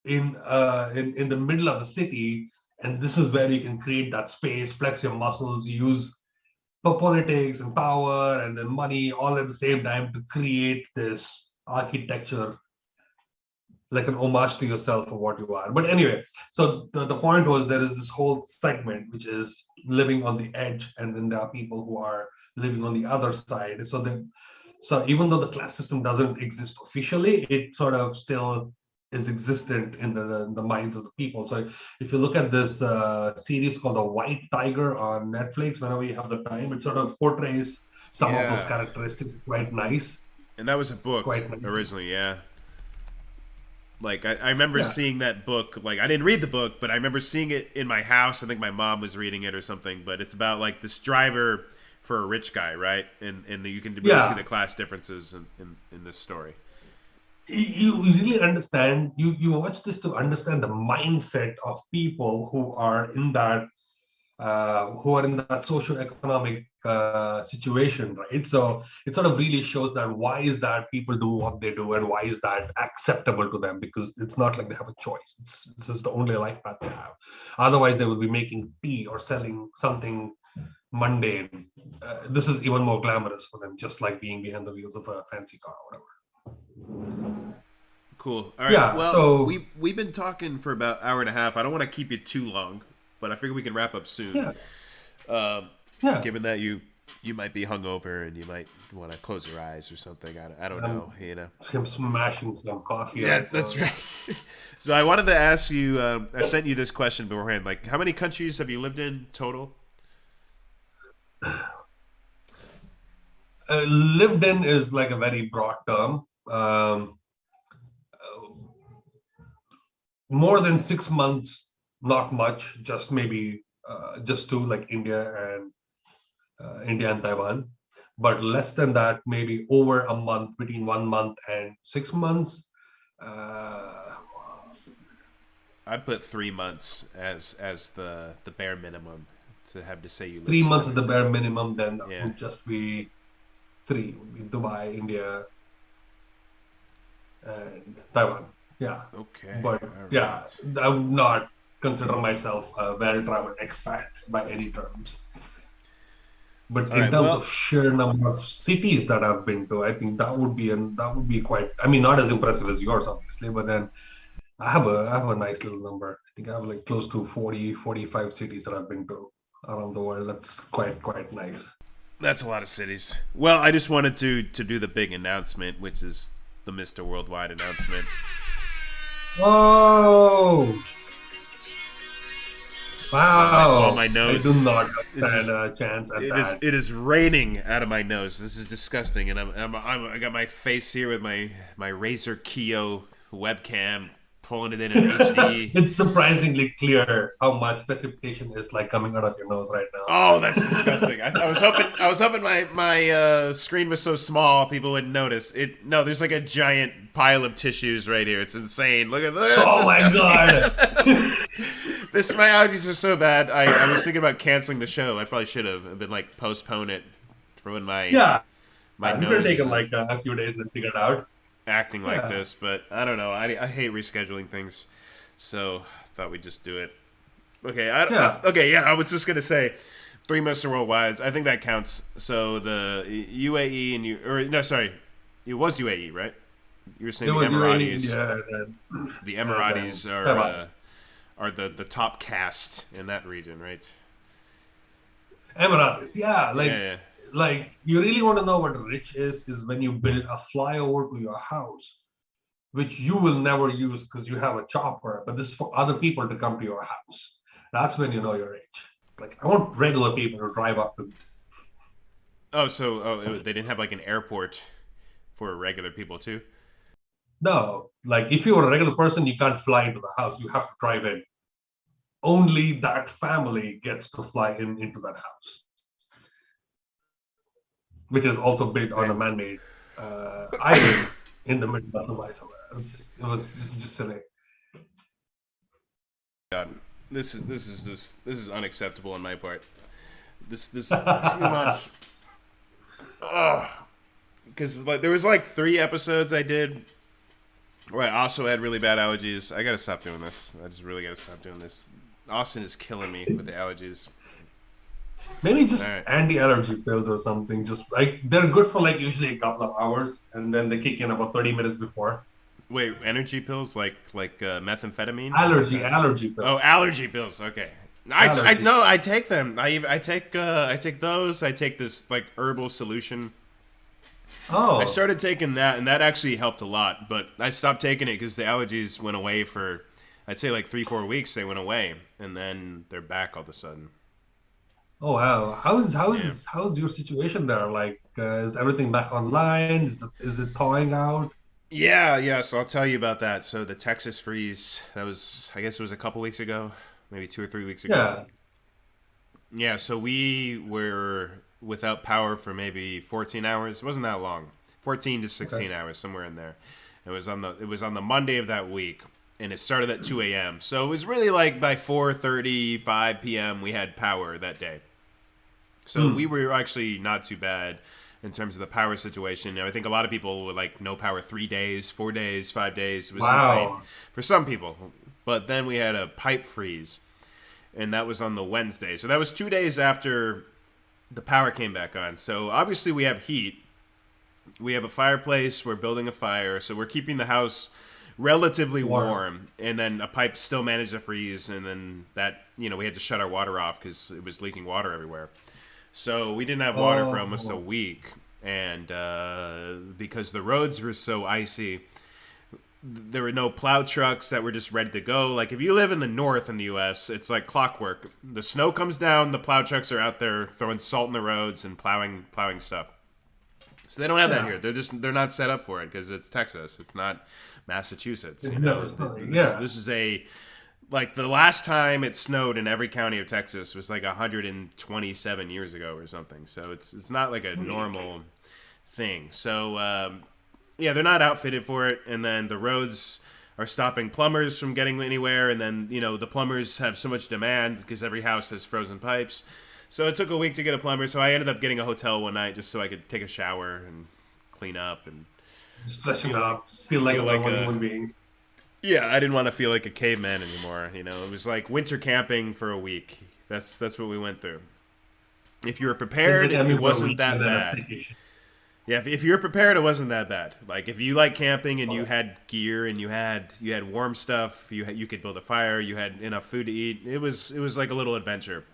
in the middle of the city, and this is where you can create that space, flex your muscles, use for politics and power and then money all at the same time to create this architecture like an homage to yourself for what you are. But anyway, so the point was there is this whole segment which is living on the edge, and then there are people who are living on the other side. So even though the class system doesn't exist officially, it sort of still is existent in the minds of the people. So if you look at this series called The White Tiger on Netflix, whenever you have the time, it sort of portrays some of those Yeah. characteristics quite And nice, and that was a book quite nice. originally, yeah. Like I remember Yeah. seeing that book. Like I didn't read the book, but I remember seeing it in my house. I think my mom was reading it or something. But it's about like this driver for a rich guy, right? And you can really see Yeah, the class differences in this story. you really understand. You watch this to understand the mindset of people who are in that socio-economic situation, right? So it sort of really shows that why is that people do what they do and why is that acceptable to them, because it's not like they have a choice. It's just the only life path they have. Otherwise, they would be making tea or selling something mundane. This is even more glamorous for them, just like being behind the wheels of a fancy car or whatever. Cool. All right. Yeah. Well, So we've been talking for about an hour and a half. I don't want to keep you too long, but I figure we can wrap up soon. yeah, Um, yeah. Given that you might be hungover and you might want to close your eyes or something. I don't know. I'm, You know. I'm smashing some coffee Yeah, right now. that's right. So I wanted to ask you. I sent you this question beforehand. Like, how many countries have you lived in total? Lived in is like a very broad term. More than 6 months, not much. Just maybe just to like India and Taiwan. But less than that, maybe over a month, between 1 month and 6 months. Uh, I put 3 months as the bare minimum to have to say you live 3 months is somewhere. the bare minimum. Then that Yeah. would just be three: would be Dubai, India, and Taiwan. Yeah, Okay. but All yeah, right. I would not consider myself a well-traveled expat by any terms. But All in right. terms Well, of sheer number of cities that I've been to, I think that would be quite. I mean, not as impressive as yours, obviously, but then I have a nice little number. I think I have like close to 40, 45 cities that I've been to around the world. That's quite nice. that's a lot of cities. Well, I just wanted to do the big announcement, which is the Mr. Worldwide announcement. Oh, On my wow! I do nose. not This stand is a chance at it is that. it is raining out of my nose. This is disgusting, and I got my face here with my Razer Kio webcam, pulling it in HD. It's surprisingly clear how much precipitation is like coming out of your nose right now. Oh, that's disgusting. I was hoping my screen was so small people wouldn't notice it. No, there's like a giant pile of tissues right here. It's insane. Look at this. It's Oh my disgusting. god! This my allergies are so bad. I was thinking about canceling the show. I probably should have been like postpone it for when Yeah, my you could have nose taken isn't like a few days and figured it out. acting like Yeah, this. But I don't know. I hate rescheduling things, so thought we'd just do it. Okay, yeah. okay, yeah. I was just gonna say, three Mr. Worldwides. I think that counts. So the UAE and or no, sorry, it was UAE, right? You were saying There the was UAE, Emiratis. India, The and then Emiratis Taiwan. are the top caste in that region, right? Emirates. Yeah, Yeah, yeah. like you really want to know what rich is when you build a flyover to your house, which you will never use because you have a chopper, but this is for other people to come to your house. That's when you know you're rich. Like I want regular people to drive up to me. Oh, so they didn't have like an airport for regular people too. No, like if you're a regular person, you can't fly into the house. You have to drive in. Only that family gets to fly in into that house, which is also built on a Man, man-made island in the middle of Dubai somewhere. It was just silly. God, this is unacceptable on my part. This too much. Because like there was like 3 episodes I did where I also had really bad allergies. I gotta stop doing this. I just really gotta stop doing this. Austin is killing me with the allergies. Maybe All just right. anti-allergy pills or something. Just like they're good for like usually a couple of hours, and then they kick in about 30 minutes before. Wait, energy pills like methamphetamine like that? Allergy Oh, pills. allergy pills. Okay. I Allergy. no, I take them. I take those. I take this like herbal solution. I Oh, started taking that, and that actually helped a lot. But I stopped taking it because the allergies went away for, I'd say like 3 4 weeks. They went away, and then they're back all of a sudden. oh wow. Yeah. How's your situation there? Like, is everything back online? Is it thawing out? Yeah, yeah. So I'll tell you about that. So the Texas freeze, that was, I guess it was a couple weeks ago, maybe 2 or 3 weeks ago. Yeah. Yeah, so we were without power for maybe 14 hours. It wasn't that long. 14 to Okay. 16 hours, somewhere in there. It was on the Monday of that week, and it started at 2 a.m. So it was really like by 4:30, 5 p.m. we had power that day. So we Hmm. were actually not too bad in terms of the power situation. I think a lot of people were like no power 3 days, 4 days, 5 days. It was insane Wow. for some people. But then we had a pipe freeze, and that was on the Wednesday. So that was 2 days after the power came back on. So obviously we have heat. We have a fireplace. We're building a fire. So we're keeping the house relatively Warm. warm. And then a pipe still managed to freeze. And then that, we had to shut our water off because it was leaking water everywhere. So we didn't have water for almost a Oh. week. And because the roads were so icy, there were no plow trucks that were just ready to go. Like if you live in the north in the U.S., it's like clockwork. The snow comes down, the plow trucks are out there throwing salt in the roads and plowing stuff. So they don't have that Yeah. here. They're not set up for it because it's Texas. It's not Massachusetts. It's You never know, snowing. this is Yeah. this is a like the last time it snowed in every county of Texas was like 127 years ago or something. So it's not like a normal thing. So yeah, they're not outfitted for it, and then the roads are stopping plumbers from getting anywhere, and then the plumbers have so much demand because every house has frozen pipes. So it took a week to get a plumber. So I ended up getting a hotel one night just so I could take a shower and clean up and Just freshen feel like up, just feel like a like normal a human being. yeah. I didn't want to feel like a caveman anymore. It was like winter camping for a week. That's what we went through. If you were Winter prepared, camping it for a wasn't week and that then a bad. staycation. Yeah, if you were prepared, it wasn't that bad. Like if you like camping and you had gear and you had warm stuff, you could build a fire, you had enough food to eat. It was like a little adventure.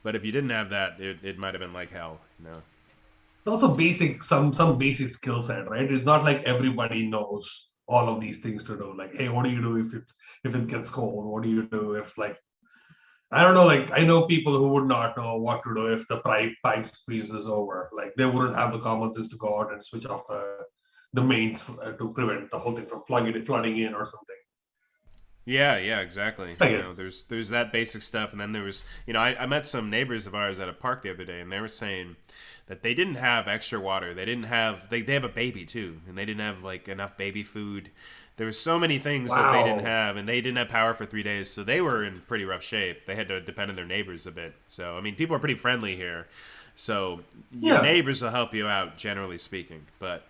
But if you didn't have that, it might have been like hell. It's also basic, some basic skill set, right? It's not like everybody knows all of these things to do. Like, hey, what do you do if it gets cold? What do you do if like I don't know, like I know people who would not know what to do if the pipe freezes over. Like they wouldn't have the common sense to go out and switch off the mains to prevent the whole thing from flooding in or something. Yeah, yeah, exactly. I guess. There's that basic stuff, and then there was, I met some neighbors of ours at a park the other day, and they were saying that they didn't have extra water. They didn't have they have a baby too, and they didn't have like enough baby food. There were so many things that they didn't Wow. have, and they didn't have power for 3 days, so they were in pretty rough shape. They had to depend on their neighbors a bit. So I mean, people are pretty friendly here, so your Yeah. neighbors will help you out, generally speaking. But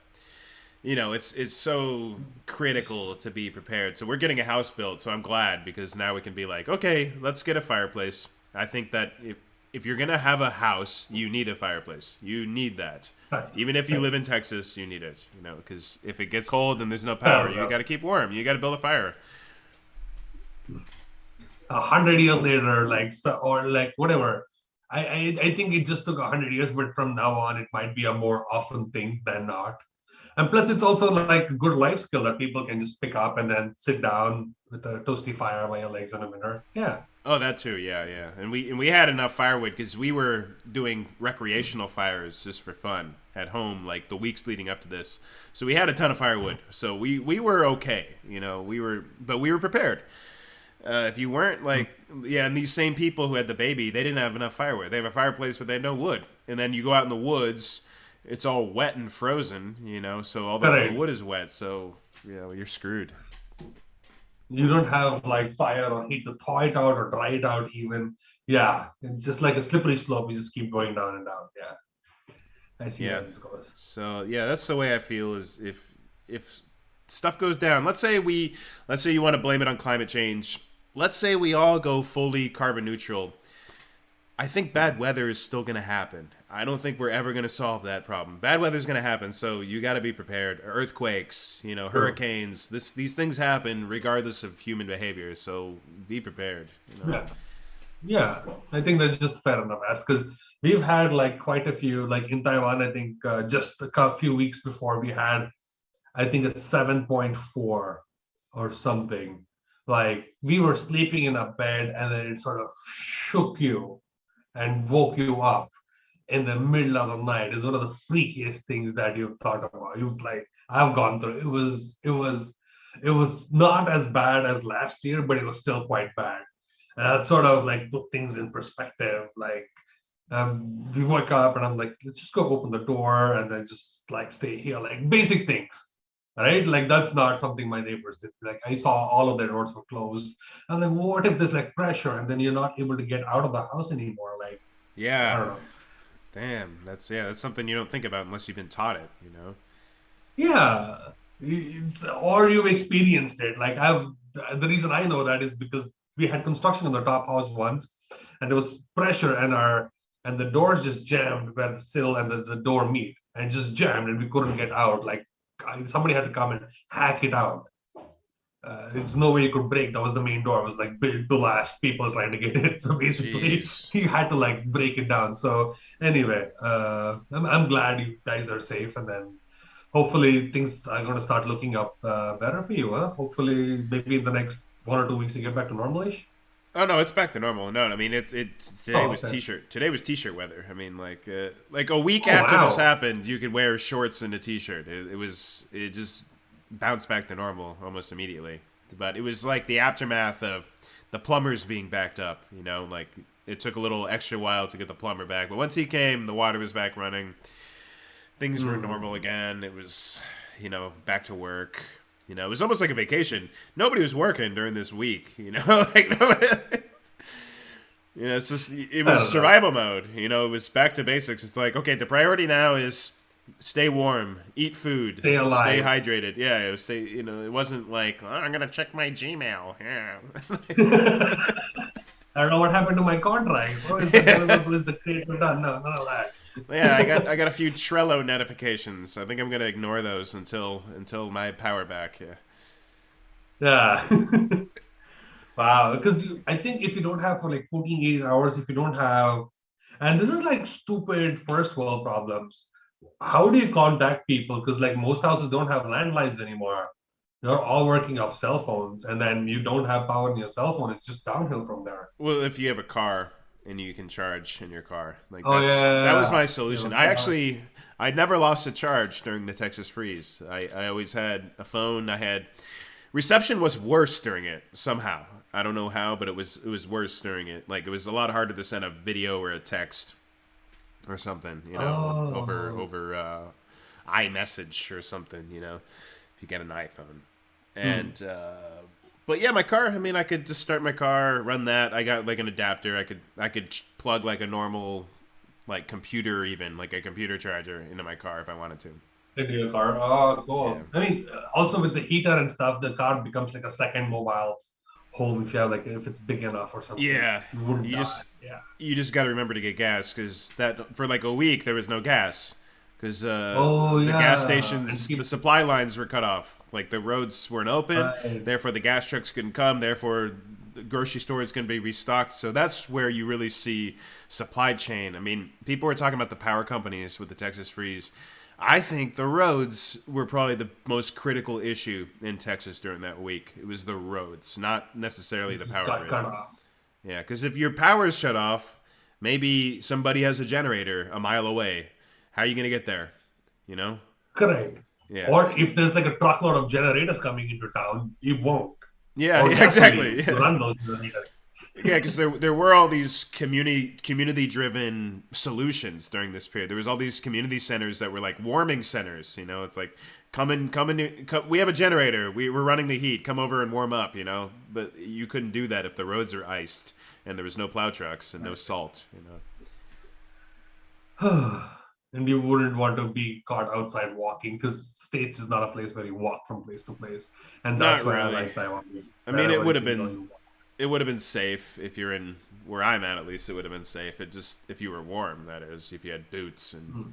it's so critical to be prepared. So we're getting a house built, so I'm glad because now we can be like, okay, let's get a fireplace. I think that if you're gonna have a house, you need a fireplace. You need that. Right. Even if you live in Texas, you need it. Because if it gets cold and there's no Fair power, you enough. got to keep warm. You got to build a fire. 100 years later, like or like whatever. I think it just took 100 years, but from now on, it might be a more often thing than not. And plus, it's also like a good life skill that people can just pick up and then sit down with a toasty fire by your legs in a minute. Yeah. Oh, that too. Yeah, yeah. And we had enough firewood because we were doing recreational fires just for fun at home, like the weeks leading up to this. So we had a ton of firewood. So we were okay. But we were prepared. If you weren't like, yeah, and these same people who had the baby, they didn't have enough firewood. They have a fireplace, but they had no wood. And then you go out in the woods, it's all wet and frozen. So all the Correct. wood is wet. So you're screwed. You don't have like fire or heat to thaw it out or dry it out even. Yeah. It's just like a slippery slope. You just keep going down and down. Yeah. I see Yeah. where this goes. So yeah, that's the way I feel. Is if stuff goes down, let's say you want to blame it on climate change. Let's say we all go fully carbon neutral. I think bad weather is still going to happen. I don't think we're ever going to solve that problem. Bad weather is going to happen, so you got to be prepared. Earthquakes, Sure. hurricanes. These things happen regardless of human behavior. So be prepared. Yeah. Yeah. I think that's just fair enough. As because we've had like quite a few, like in Taiwan, I think just few weeks before we had I think a 7.4 or something. Like we were sleeping in a bed and then it sort of shook you and woke you up in the middle of the night. Is one of the freakiest things that you've thought about. You've like I've gone through. It was not as bad as last year, but it was still quite bad. And that sort of like put things in perspective. Like we wake up and I'm like, let's just go open the door and then just like stay here, like basic things, right? Like that's not something my neighbors did. Like I saw all of their doors were closed. I'm like, what if there's like pressure and then you're not able to get out of the house anymore? Like I Yeah. don't know. Damn. That's something you don't think about unless you've been taught it. Yeah, or you've experienced it. Like the reason I know that is because we had construction on the top house once, and there was pressure, and the doors just jammed where the sill and the door meet, and it just jammed, and we couldn't get out. Like somebody had to come and hack it out. There's no way you could break. That was the main door. It was like built to last. People trying to get it. So basically, Jeez. he had to like break it down. So anyway, I'm glad you guys are safe, and then hopefully things are going to start looking up better for you. Huh? Hopefully, maybe in the next 1 or 2 weeks you get back to normalish. Oh no, it's back to normal. No, I mean it's Oh, okay. Today was t-shirt weather. I mean like a week Oh, after this wow. happened, you could wear shorts and a t-shirt. It just bounced back to normal almost immediately. But it was like the aftermath of the plumbers being backed up. You know, like it took a little extra while to get the plumber back, but once he came, the water was back running. Things were normal Hmm. again. It was, back to work. It was almost like a vacation. Nobody was working during this week. Like nobody. It's just it I was don't know. survival mode. It was back to basics. It's like okay, the priority now is stay warm, eat food, Stay stay alive. hydrated. Yeah, it was stay. It wasn't like oh, I'm gonna check my Gmail. I don't know what happened to my contracts. Oh, is the Yeah. deliverable? Is the creator done? No, none of Yeah, that. I got a few Trello notifications. I think I'm gonna ignore those until my power back. Yeah. Yeah. Wow. Because I think if you don't have for like 14, 18 hours, if you don't have, and this is like stupid first world problems. How do you contact people? Because like most houses don't have landlines anymore. They're all working off cell phones, and then you don't have power in your cell phone. It's just downhill from there. Well, if you have a car and you can charge in your car, like Oh that was yeah, my yeah, solution. yeah. I never lost a charge during the Texas freeze. I always had a phone. I had reception was worse during it somehow. I don't know how, but it was worse during it. Like it was a lot harder to send a video or a text or something, Oh. over iMessage or something, if you get an iPhone. Hmm. And but yeah, my car. I mean, I could just start my car, run that. I got like an adapter. I could plug like a normal like computer, even like a computer charger into my car if I wanted to. Into your car. Oh, Yeah. cool. I mean, also with the heater and stuff, the car becomes like a second mobile home if you have like if it's big enough or something. Yeah, You wouldn't you die. just Yeah. you just got to remember to get gas because that for like a week there was no gas because Oh the gas yeah, and stations, the people. supply lines were cut off. Like the roads weren't open, Right. therefore the gas trucks couldn't come. Therefore, the grocery stores can be restocked. So that's where you really see supply chain. I mean, people were talking about the power companies with the Texas freeze. I think the roads were probably the most critical issue in Texas during that week. It was the roads, not necessarily It the just power got grid. cut off. Yeah, because if your power's shut off, maybe somebody has a generator a mile away. How are you gonna get there? You know? Correct. Yeah. Or if there's like a truckload of generators coming into town, you won't. Yeah. Or Yeah. gasoline Exactly. to Yeah. run those generators. Yeah, because there were all these community driven solutions during this period. There was all these community centers that were like warming centers. It's like we have a generator. We're running the heat. Come over and warm up. But you couldn't do that if the roads are iced and there was no plow trucks and no salt. And you wouldn't want to be caught outside walking because States is not a place where you walk from place to place. And that's Not why I really. like Taiwan is I mean, wherever you can go, you walk. it would have been safe if you're in where I'm at. At least it would have been safe. It just if you were warm, that is, if you had boots and Hmm.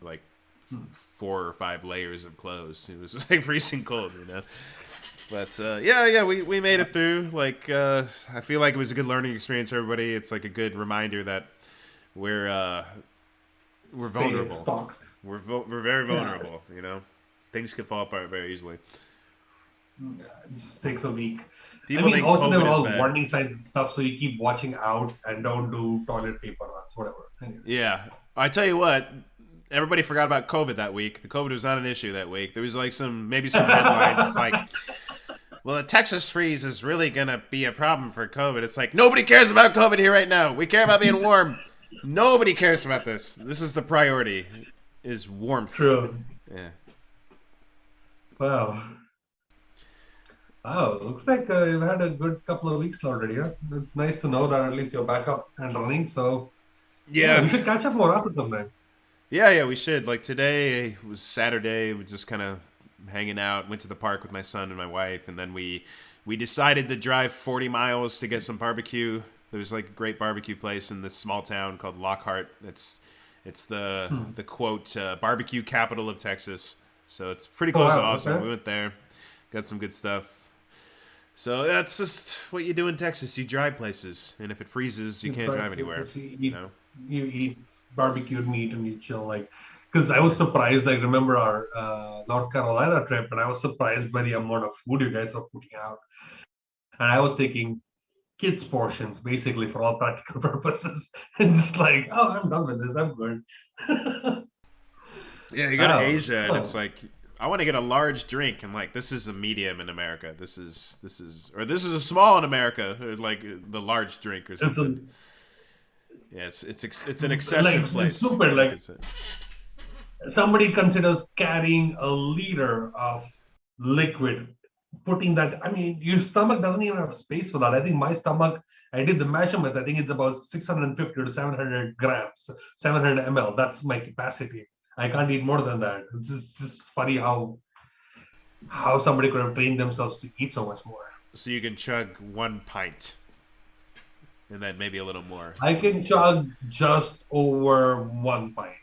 like Hmm. 4 or 5 layers of clothes. It was like freezing cold. But yeah, we made it through. Like I feel like it was a good learning experience for everybody. It's like a good reminder that we're uh, we're Stay vulnerable. stocked. We're very Yeah. vulnerable. Things can fall apart very easily. Yeah, it just takes a week. I People mean, think also there COVID were is all bad. warning signs and stuff, so you keep watching out and don't do toilet paper runs, whatever. Anyways. Yeah, I tell you what, everybody forgot about COVID that week. The COVID was not an issue that week. There was like maybe some headlines. It's like, well, the Texas freeze is really gonna be a problem for COVID. It's like nobody cares about COVID here right now. We care about being warm. Nobody cares about this. This is the priority, is warmth. True. Yeah. Wow. Wow. Looks like you've had a good couple of weeks already. Huh? It's nice to know that at least you're back up and running. So yeah, we Yeah. should catch up more often sometime. Yeah, we should. Like today was Saturday. We just kind of hanging out. Went to the park with my son and my wife, and then we decided to drive 40 miles to get some barbecue. There's like a great barbecue place in this small town called Lockhart. It's Hmm. the quote barbecue capital of Texas. So it's pretty Oh close to wow. awesome. Okay. We went there, got some good stuff. So that's just what you do in Texas. You drive places, and if it freezes, you You can't try drive anywhere. places, You know. you eat barbecued meat and you chill like. Because I was surprised. Like remember our North Carolina trip, and I was surprised by the amount of food you guys were putting out. And I was taking kids portions basically for all practical purposes. And just like, oh, I'm done with this. I'm good. Yeah, you go to Oh, Asia and it's oh. like I want to get a large drink. I'm like, this is a medium in America. Or this is a small in America. Or like the large drink or It's a something. Yeah, it's an like excessive it's place. super You like could say. somebody considers carrying a liter of liquid, putting that, I mean, your stomach doesn't even have space for that. I think my stomach, I did the measurements, I think it's about 650 to 700 grams, 700 ml. That's my capacity. I can't eat more than that. It's just funny how somebody could have trained themselves to eat so much more. So you can chug 1 pint and then maybe a little more. I can chug just over 1 pint.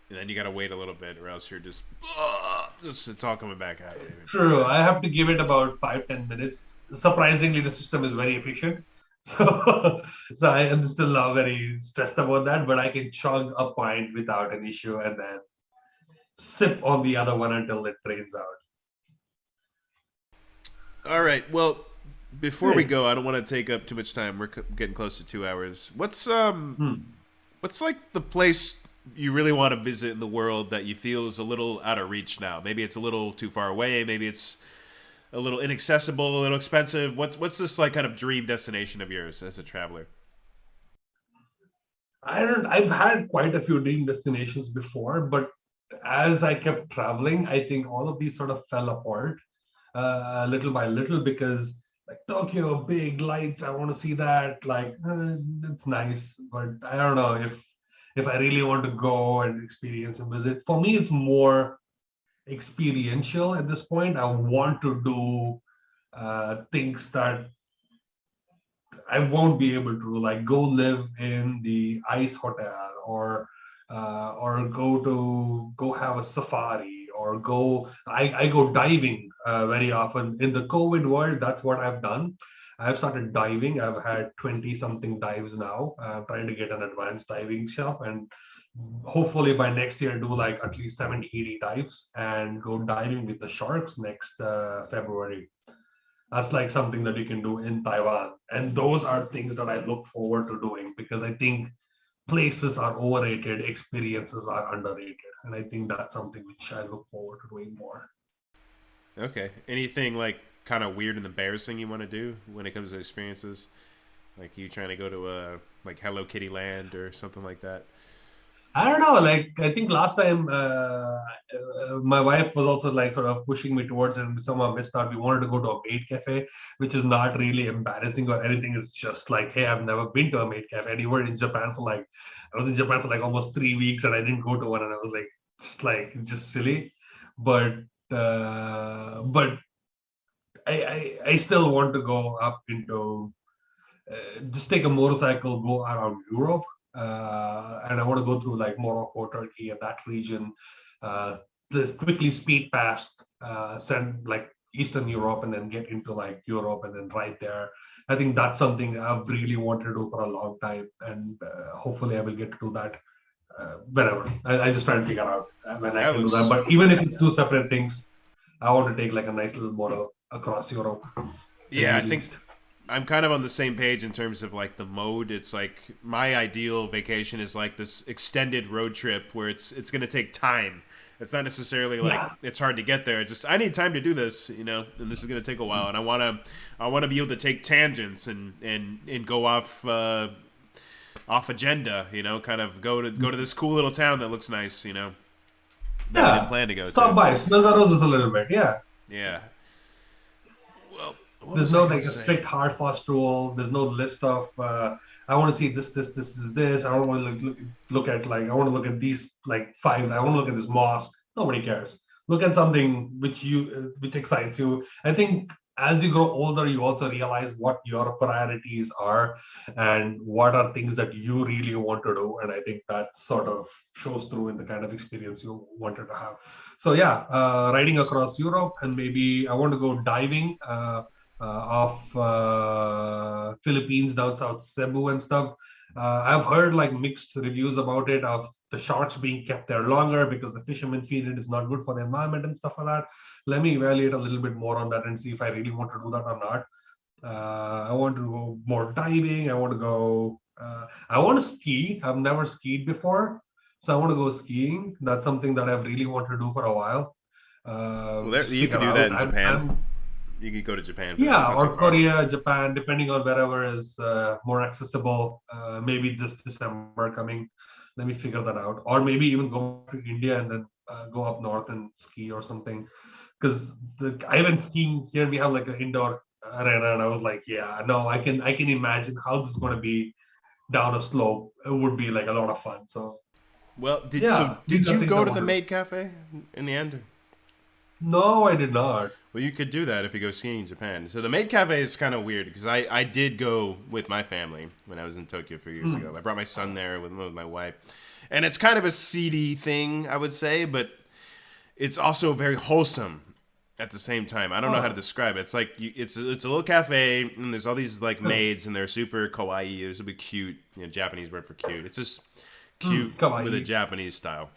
And then you gotta wait a little bit, or else you're just it's all coming back at you. True. I have to give it about 5-10 minutes. Surprisingly, the system is very efficient. So, so I am still not very stressed about that, but I can chug a pint without an issue and then sip on the other one until it drains out. All right. Well, before we Hey. go, I don't want to take up too much time. We're getting close to 2 hours. Hmm. What's like the place you really want to visit in the world that you feel is a little out of reach now? Maybe it's a little too far away. Maybe it's a little inaccessible, a little expensive. What's this like kind of dream destination of yours as a traveler? I've had quite a few dream destinations before, but as I kept traveling, I think all of these sort of fell apart little by little because like Tokyo, big lights, I want to see that. Like it's nice, but I don't know if I really want to go and experience and visit. For me, it's more experiential at this point. I want to do things that I won't be able to, like go live in the ice hotel or go have a safari or I go diving very often. In the COVID world, that's what I've done. I've started diving. I've had 20 something dives now. Trying to get an advanced diving shop and hopefully by next year do like at least 70, 80 dives and go diving with the sharks next February. That's like something that you can do in Taiwan. And those are things that I look forward to doing because I think places are overrated, experiences are underrated. And I think that's something which I look forward to doing more. Okay. Anything like kind of weird and embarrassing you want to do when it comes to experiences? Like you trying to go to a like Hello Kitty Land or something like that? I don't know. Like I think last time, my wife was also like sort of pushing me towards it, and somehow missed out. We wanted to go to a maid cafe, which is not really embarrassing or anything. It's just like, hey, I've never been to a maid cafe. And you were in Japan for like, I was in Japan for like almost 3 weeks, and I didn't go to one, and I was like just silly. But but I still want to go up into just take a motorcycle, go around Europe, and I want to go through like Morocco, Turkey, and that region. Just quickly speed past, send like Eastern Europe, and then get into like Europe, and then right there. I think that's something I've really wanted to do for a long time, and hopefully I will get to do that whenever. I just try to figure out when I That can do that. looks But even if it's two separate things, I want to take like a nice little motor across Europe and yeah. I Middle think East. I'm kind of on the same page in terms of like the mode. It's like my ideal vacation is like this extended road trip where it's going to take time. It's not necessarily like Yeah, it's hard to get there. It's just I need time to do this, and this is going to take a while. And I want to be able to take tangents and go off agenda. Kind of go to this cool little town that looks nice. That we didn't yeah. plan to go Stop to. by, smell the roses a little bit. Yeah. Yeah. Well, what There's was I no gonna like a say? strict hard fast rule. There's no list of I want to see this is this. I don't want to look at like I want to look at these like five. I want to look at this mosque. Nobody cares. Look at something which excites you. I think as you grow older, you also realize what your priorities are and what are things that you really want to do. And I think that sort of shows through in the kind of experience you wanted to have. So yeah, riding across Europe and maybe I want to go diving. Of Philippines down south Cebu and stuff. I've heard like mixed reviews about it of the sharks being kept there longer because the fishermen feed it is not good for the environment and stuff like that. Let me evaluate a little bit more on that and see if I really want to do that or not. I want to go more diving. I want to go. I want to ski. I've never skied before, so I want to go skiing. That's something that I've really wanted to do for a while. Well, Just you could figure do that out. in I'm. Japan. I'm. You could go to Japan for that. It's Yeah, not too or far. Korea, Japan, depending on wherever is more accessible. Maybe this December coming. Let me figure that out. Or maybe even go back to India and then go up north and ski or something. Because I went skiing here. We have like an indoor arena, and I was like, yeah, no, I can imagine how this is going to be down a slope. It would be like a lot of fun. So Well, yeah, these did are you things I go to the want to do. maid cafe in the end? No, I did not. Well, you could do that if you go skiing in Japan. So the maid cafe is kind of weird because I did go with my family when I was in Tokyo a few years ago. Hmm. I brought my son there with my wife, and it's kind of a seedy thing, I would say, but it's also very wholesome at the same time. I don't know how to Oh, describe it. It's like it's a little cafe, and there's all these like maids, and they're super kawaii. They're super cute. Japanese word for cute. It's just cute with a kawaii. Japanese style.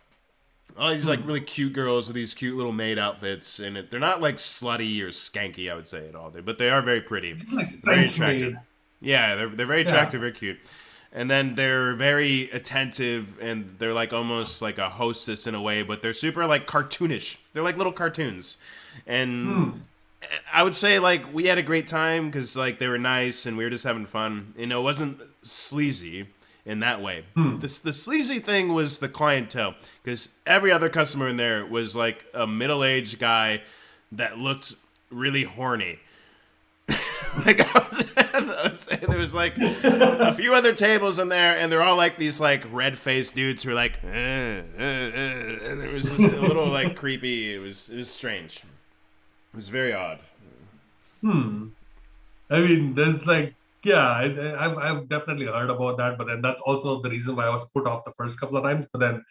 All these like Hmm. really cute girls with these cute little maid outfits, and they're not like slutty or skanky, I would say at all. But they are very pretty. It's like They're very French attractive. maid. Yeah, they're very Yeah. attractive, very cute, and then they're very attentive, and they're like almost like a hostess in a way, but they're super like cartoonish. They're like little cartoons, and Hmm. I would say like we had a great time because like they were nice and we were just having fun. It wasn't sleazy in that way. Hmm. The sleazy thing was the clientele because every other customer in there was like a middle aged guy that looked really horny. Like I was saying, there was like a few other tables in there, and they're all like these like red faced dudes who are like, and it was just a little like creepy. It was strange. It was very odd. Hmm. I mean, there's like, yeah, I've definitely heard about that, but then that's also the reason why I was put off the first couple of times. But then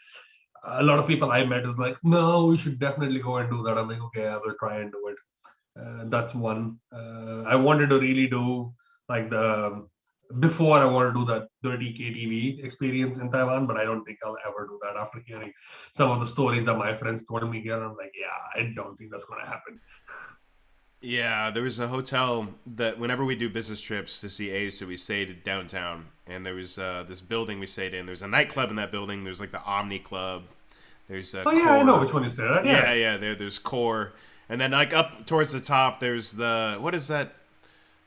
a lot of people I met is like, no, we should definitely go and do that. I'm like, okay, I will try and do it. That's one. I wanted to really do like the before I want to do the dirty KTV experience in Taiwan, but I don't think I'll ever do that after hearing some of the stories that my friends told me here. I'm like, yeah, I don't think that's going to happen. Yeah, there was a hotel that whenever we do business trips to see Ace, so we stayed downtown, and there was this building we stayed in. There's a nightclub in that building. There's like the Omni Club. There's a Oh yeah, I know Core. which one you said. Right? Yeah. Yeah. There's Core, and then like up towards the top, there's the what is that?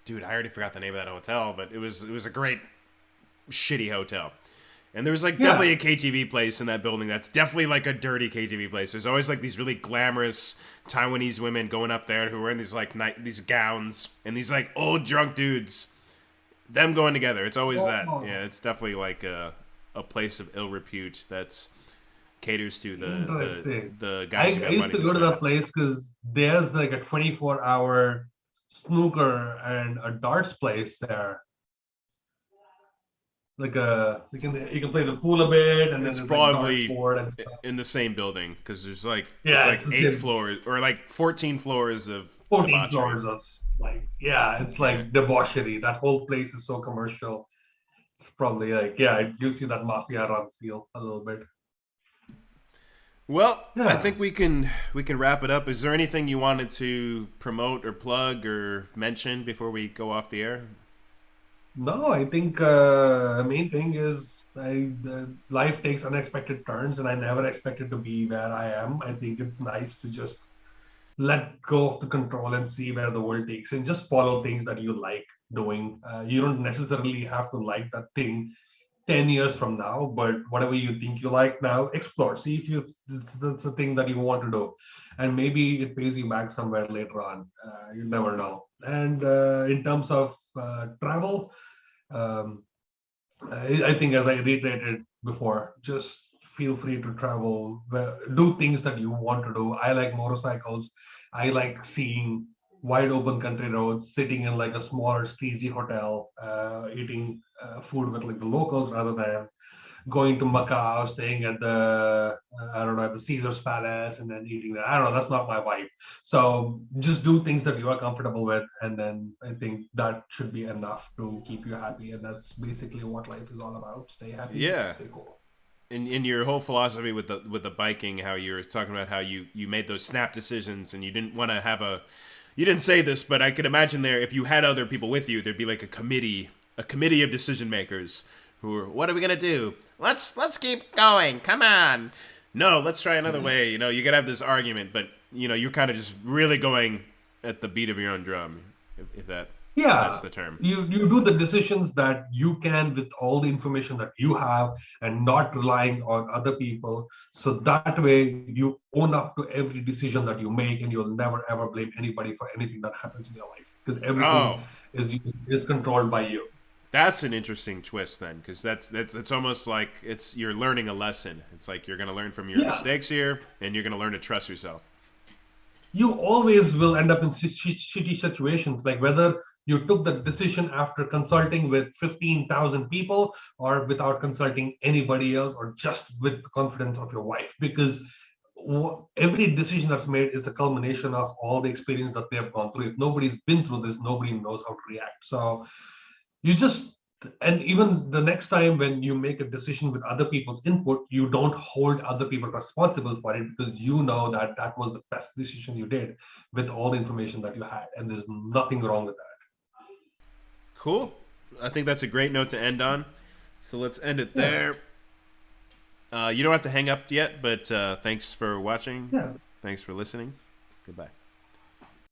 Dude, I already forgot the name of that hotel, but it was a great shitty hotel. And there was like definitely Yeah. a KTV place in that building that's definitely like a dirty KTV place. There's always like these really glamorous Taiwanese women going up there who are in these like these gowns and these like old drunk dudes. Them going together. It's always that. Oh, Yeah, it's definitely like a place of ill repute that's caters to interesting. the I, guys who I got used money to to go to spend that it. place because there's like a 24-hour snooker and a darts place there. Like you can play the pool a bit, and then It's there's like darts probably board and stuff. in the same building because there's like it's Yeah, like it's the eight same. floors or like 14 floors of 14 debauchery. floors of like, yeah, it's Yeah. like debauchery. That whole place is so commercial. It's probably like, yeah, it gives you that mafia run feel a little bit. Well, I Yeah. think we can wrap it up. Is there anything you wanted to promote or plug or mention before we go off the air? No, I think the main thing is life takes unexpected turns, and I never expected to be where I am. I think it's nice to just let go of the control and see where the world takes you and just follow things that you like doing. You don't necessarily have to like that thing 10 years from now, but whatever you think you like now, explore. See if that's the thing that you want to do. And maybe it pays you back somewhere later on. You never know. And in terms of travel, um, I think, as I reiterated before, just feel free to travel, do things that you want to do. I like motorcycles. I like seeing wide open country roads, sitting in like a smaller, sleazy hotel, eating food with like the locals rather than going to Macau, staying at the I don't know, at the Caesar's Palace, and then eating there. I don't know. That's not my vibe. So just do things that you are comfortable with, and then I think that should be enough to keep you happy. And that's basically what life is all about. Stay happy, Yeah. stay cool. In your whole philosophy with the biking, how you were talking about how you made those snap decisions and you didn't want to have You didn't say this, but I could imagine there, if you had other people with you, there'd be like a committee of decision makers who are, what are we gonna do? Let's keep going. Come on. No, let's try another way. You know, you gotta have this argument, but you know, you're kind of just really going at the beat of your own drum, if that's Yeah, the term. you do the decisions that you can with all the information that you have and not relying on other people. So that way you own up to every decision that you make, and you'll never ever blame anybody for anything that happens in your life, because everything Oh, is controlled by you. that's an interesting twist then, because that's it's almost like you're learning a lesson. It's like you're gonna learn from your Yeah, mistakes here, and you're gonna learn to trust yourself. you always will end up in shitty situations, like whether you took the decision after consulting with 15,000 people or without consulting anybody else, or just with the confidence of your wife, because every decision that's made is a culmination of all the experience that they have gone through. If nobody's been through this, nobody knows how to react. So you just, and even the next time when you make a decision with other people's input, you don't hold other people responsible for it, because you know that that was the best decision you did with all the information that you had, and there's nothing wrong with that. Cool. I think that's a great note to end on. So let's end it Yeah, there. You don't have to hang up yet, but thanks for watching. yeah. Thanks for listening. Goodbye.